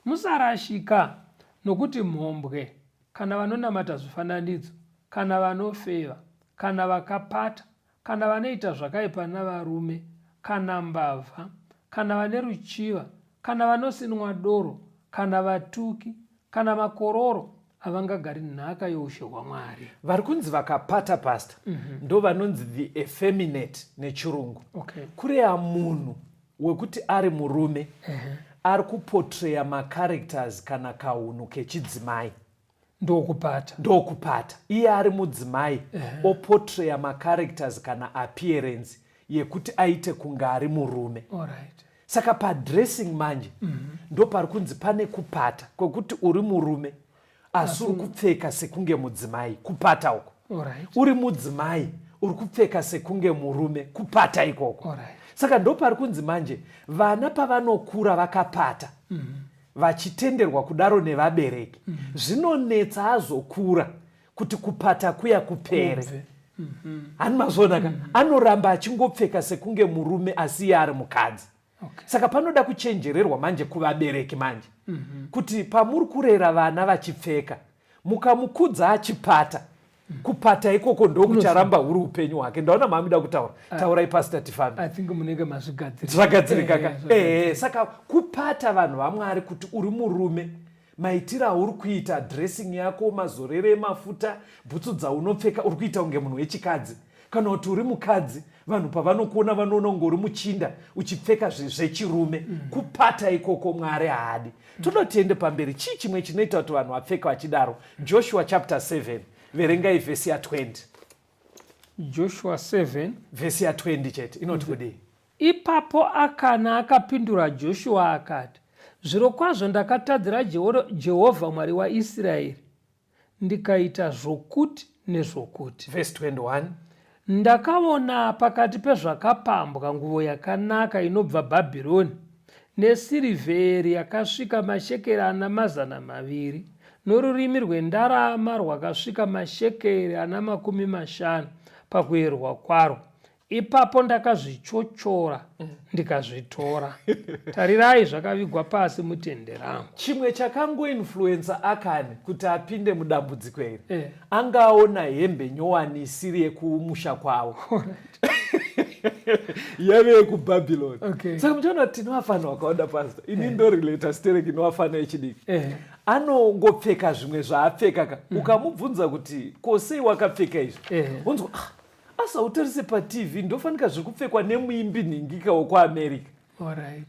Musarashika nokuti mhombwe, kana vanonamata zvifananidzo, kana vanofeva, kana vakapata, kana vanoita zvakaipa navarume, kana mbavha, kana vane ruchiva, kana vanosinwa doro, kana vatuki, kana makororo, havangagari nhaka youshe hwaMwari. vari kunzi vakapata pastor ndo vanonzi the effeminate nechirungu. Kureva munhu wekuti ari murume ari kupotreya macharacters kana kaunhu kechidzimai ndokupata. Iye ari mudzimai opotreya macharacters kana appearance yekuti aite kunge ari murume. Saka padressing manje ndo pari kunzi pane kupata kwekuti uri murume asi uri kupfeka sekunge mudzimai, kupata uko. Uri mudzimai uri kupfeka sekunge murume, kupata ikoko. Saka ndo pari kunzi manje vana pavanokura vakapata vachitenderwa kudaro nevabereki zvinonetsa azokura kuti kupata kuya kupere. Hani mazonaka anoramba achingopfeka sekunge murume asi iye ari mukadzi. Saka panoda kuchenjererwa manje kuvabereki manje kuti pamuri kurera vana vachipfeka mukamukudza achipata kupata ikoko ndo kucharamba huri upenyu hwake. Ndaona maamida kutaura taurai pastor tifambe. Zvagadzirika. Saka kupata vanhu vaMwari kuti uri murume maitiro auri kuita, dressing yako, mazorere emafuta, bhutsu dzaunopfeka uri kuita kunge munhu wechikadzi. Kana kuti uri mukadzi vanhu pavanokuona vanoona kunge uri muchinda uchipfeka zvechirume. Kupata ikoko Mwari haadi. Toda tiende pamberi. Chii chimwe chinoita kuti vanhu vapfeka vachidaro? Joshua chapter 7 verengai vhesi ya20. Joshua 7 vhesi ya20 chete inoti kudii? Ipapo Akana akapindura Joshua akati, zvirokwazvo ndakatadzira Jehovha Mwari waIsraeri ndikaita zvokuti nezvokuti. Verse 21. Ndakaona pakati pezvakapambwa nguo yakanaka inobva Bhabhironi nesirivheri yakasvika mashekeri ana 200 norurimi rwendarama rwakasvika mashekeri ana 50 pakuyerwa kwaro. Ipapo ndakazvichochora ndikazvitora. Tarirai zvakavigwa pasi mutende rangu. Chimwe chakangoinfluensa Akani kuti apinde mudambudziko iri angaona hembe nyowani isiri yekumusha kwawo yave yekubhabhironi. Saka muchaona kuti tinoafana wakaona pastor ini ndorelata stereki inoafana echidiki anongopfeka zvimwe zvaapfeka ukamubvunza kuti kosei wakapfeka izvi unzwa asautarise paTV ndofanika zviri kupfekwa nemuimbi nhingika wekuAmerica.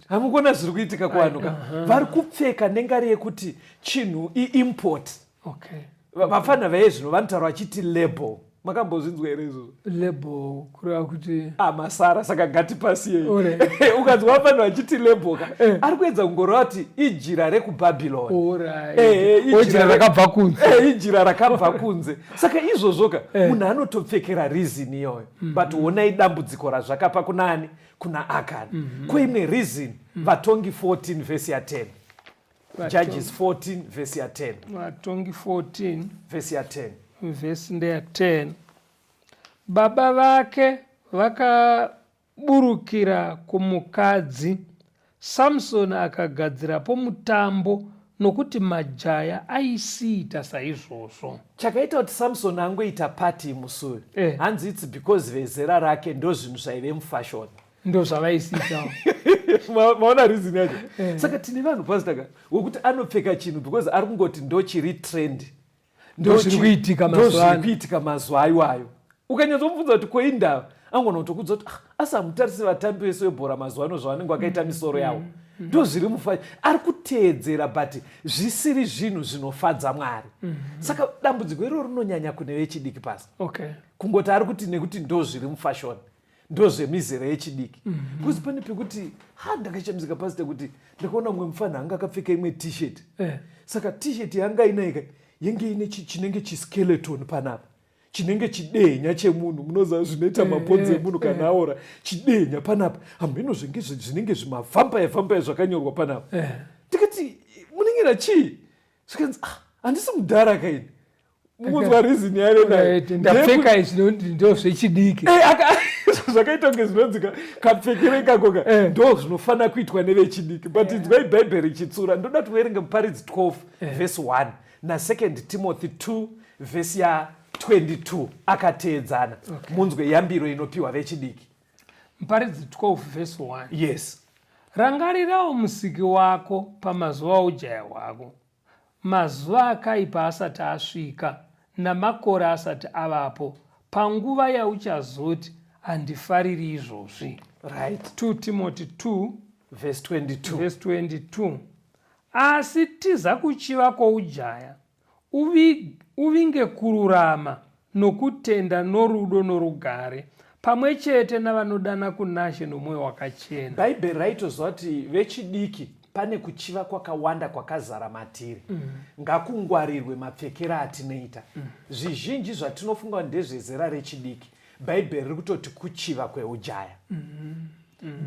Hamukona zviri kuitika kuvanhu vari kupfeka nengari yekuti chinhu import. Vafana vaizvino vanotaura vachiti label. Makambozvinzwa here izvozvo? Label kureva kuti masara saka gati pasi yei. Ukanzwa vafana vachiti label ari kuedza kungoreva kuti ijira rekubhabhironi. Ijira rakabva kunze. Ijira rakabva kunze. Saka izvozvoka munhu anotopfekera reason iyoyo. But onai dambudziko razvakapa kunani? Kuna Akani. Kuimwe reason Vatongi 14 vhesi ya10. Judges 14 vhesi ya10. Vatongi 14 vhesi ya10. Vhesi ndeya10. Baba vake vakaburukira kumukadzi. Samsoni akagadzirapo mutambo nokuti majaya aisiita saizvozvo. Chakaita kuti Samsoni angoita pati musuyo hanzi it's because vezera rake ndo zvinhu zvaive mufashoni. Ndo zvavaisiitawo. Maona reason yacho. Saka tine vanhu pastor wekuti anopfeka chinhu because ari kungoti ndo chiri trend. Ndo zviri kuitika mazuva iwayo. Ukanyatsobvunza kuti koinda angona kutokudza kuti asamutarise vatambi vese vebhora mazuva ano zvavanenge vakaita misoro yavo. Ndo zviri mufashoni. Ari kuteedzera but zvisiri zvinhu zvinofadza Mwari. Saka dambudziko iroro rinonyanya kune vechidiki pasi. Kungoti ari kuti nekuti ndo zviri mufashoni. Ndo zvemizera yechidiki. Kuzi pane pekuti ndakachamizika pastor kuti ndakaona mumwe mufana anga akapfeka imwe t-shirt. Saka t-shirt yanga inaika yenge ine chinenge chiskeleton panapa. Chinenge chidenya chemunhu munoziva zvinoita mabhonzi emunhu kana aora chidenya panapa. Hameno zvinenge zvimavhampaya zvakanyorwa panapa. Tikati munengera chii? Zvikanzi handisi mudhara kaini. Munzwa reason yare nayo. Ndapfeka izvi ndo zvechidiki. Zvakaita kunge zvinonzika kapfekere kakoka ndo zvinofana kuitwa nevechidiki. But inzwai Bhaibheri richitsura. Ndoda tiverenge Muparidzi 12 vhesi 1 na 2 Timothy 2 vhesi ya22 akateedzana. Munzwe yambiro inopiwa vechidiki. Muparidzi 12 vhesi 1. Yes. Rangarirawo musiki wako pamazuva ojaya hwako. mazuva akaipa asati asvika namakore asati avapo, panguva yauchazoti handifariri izvozvi. Right. 2 Timothy 2 verse 22. verse 22. Asi tiza kuchiva kwoujaya, uvinge kururama nokutenda norudo norugare pamwe chete navanodana kunashe nomwoyo wakachena. Bhaibheri raitozva kuti vechidiki pane kuchiva kwakawanda kwakazara matiri. Ngakungwarirwe mapfekero atinoita. Zvizhinji zvatinofunga ndezvezera rechidiki, bhaibheri riri kutoti kuchiva kweujaya.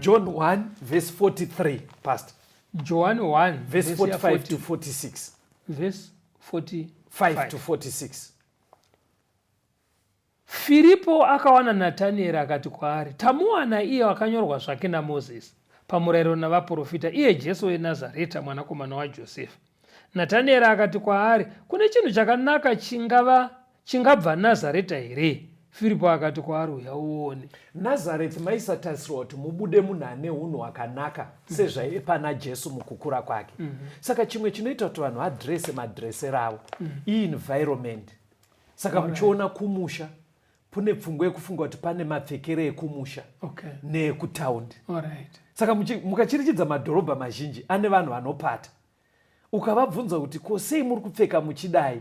John 1 verse 43, pastor. John 1 verse 45 to 46. verse 45 5 to 46. Filipo akawana Natanieri akati kwaari, tamuwana iye wakanyorwa zvake naMozisi pamurayiro navaprofita, iye Jesu weNazareta, mwanakomana waJosefa. Natanieri akati kwaari, kune chinhu chakanaka chingabva Nazareta here? Filipo akati kwaari, uya uone. Nazareth maisatarisirwa kuti mubude munhu ane unhu hwakanaka sezvaipana Jesu mukukura kwake. Saka chimwe chinoita kuti vanhu vadrese madresero avo environment. Saka muchiona kumusha pune pfungwa yekufunga kuti pane mapfekero ekumusha neekutaundi. Saka mukachirichidza madhorobha mazhinji ane vanhu vanopata, ukavabvunza kuti ko sei muri kupfeka muchidai,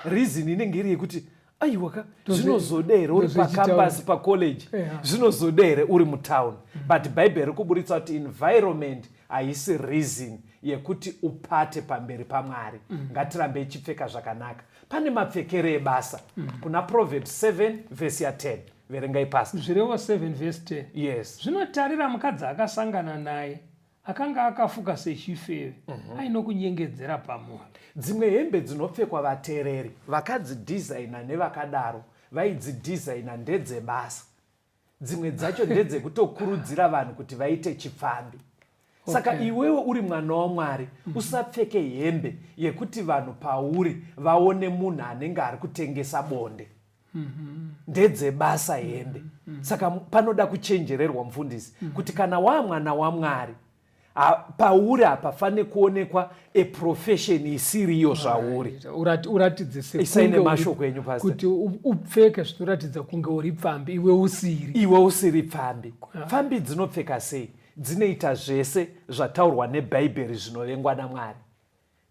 reason inenge iri yekuti aiwaka zvinozodere uri pakambasi pacollege, zvinozodere uri mutown. But bhaibheri riri kuburitsa kuti environment haisi reason yekuti upate pamberi paMwari. Ngatirambe ichipfeka zvakanaka. Pane mapfekero ebasa. Kuna Proverbs 7 verse 10. Verengai pastor. Zvirevo 7 verse 10. Yes. Zvinotarira mukadzi akasangana naye, akanga akafuka sechifeve, ainokunyengedzera pamunhu. Dzimwe hembe dzinopfekwa vateereri, vakadzidhizaina nevakadaro, vaidzidhizaina ndedzebasa. Dzimwe dzacho ndedzekutokurudzira vanhu kuti vaite chipfambi. Saka iwewe uri mwana waMwari, usapfeke hembe yekuti vanhu pauri vaone munhu anenge ari kutengesa bonde. Ndedzebasa hembe. Saka panoda kuchenjererwa mufundisi kuti kana mwana waMwari, pauri hapafane kuonekwa profession isiriyo zvauri. Uratidze isaine mashoko enyu pastor kuti upfeke zvinoratidza kunge uri pfambi, iwe usiri pfambi. Pfambi dzinopfeka sei? Dzinoita zvese zvataurwa nebhaibheri zvinovengwa naMwari.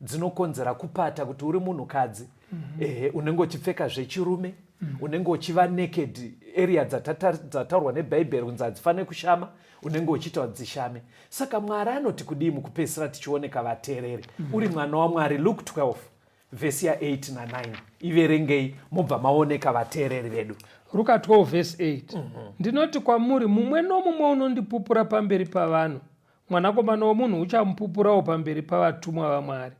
Dzinokonzera kupata kuti uri munhukadzi, unenge uchipfeka zvechirume, unenge uchiva naked, area dzataurwa nebhaibheri kunzi hadzifane kushama, unenge uchiita kuti dzishame. Saka Mwari anoti kudii mukupedzisira tichioneka vateereri? Uri mwana waMwari, Luke 12 vhesi ya 8 na 9. Iverengei mobva maoneka vateereri vedu. Luka 12 verse 8. Ndinoti kwamuri, mumwe nomumwe unondipupura pamberi pavanhu, mwanakomana womunhu uchamupupurawo pamberi pavatumwa vaMwari.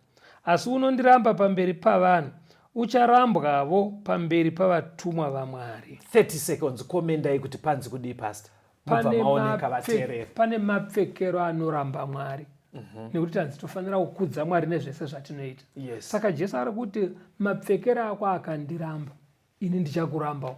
Asi unondiramba pamberi pavanhu, ucharambwawo pamberi pavatumwa vaMwari. 30 seconds komendai kuti panzi kudii pastor? Pane mapfekero anoramba Mwari. Nekuti tanzi tofanira kukudza Mwari nezvese zvatinoita. Saka Jesu ari kuti mapfekero ako akandiramba, ini ndichakurambawo.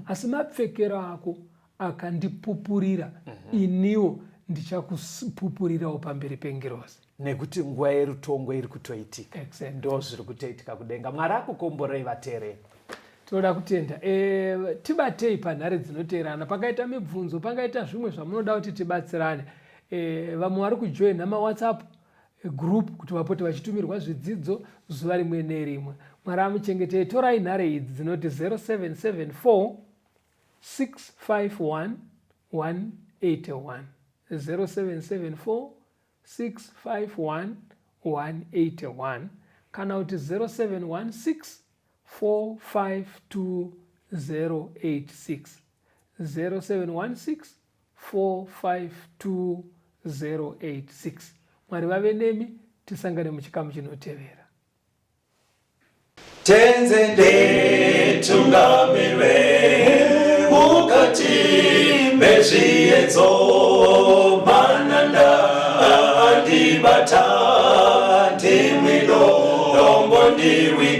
Asi mapfekero ako akandipupurira, iniwo ndichakupupurirawo pamberi pengirozi. Nekuti nguva yerutongo iri kutoitika. Ndo zviri kutoitika kudenga. Mwari akukomborei vateereri. Tinoda kutenda. Tibatei panhare dzinoteerana. Pakaita mibvunzo, pangaita zvimwe zvamunoda kuti tibatsirane. Vamwe vari kujoina maWhatsApp group kuti vapote vachitumirwa zvidzidzo zuva rimwe nerimwe. Mwari amuchengetei. Torai nhare idzi dzinoti 0774 651 181. 0774 651 181. Kana kuti 0716 452 086. 0716 452 086. Mwari vave nemi, tisangane muchikamu chinotevera. Tenzende tungamirwe mukati mezviedzo mananda andibata ndimwino dombo ndirwi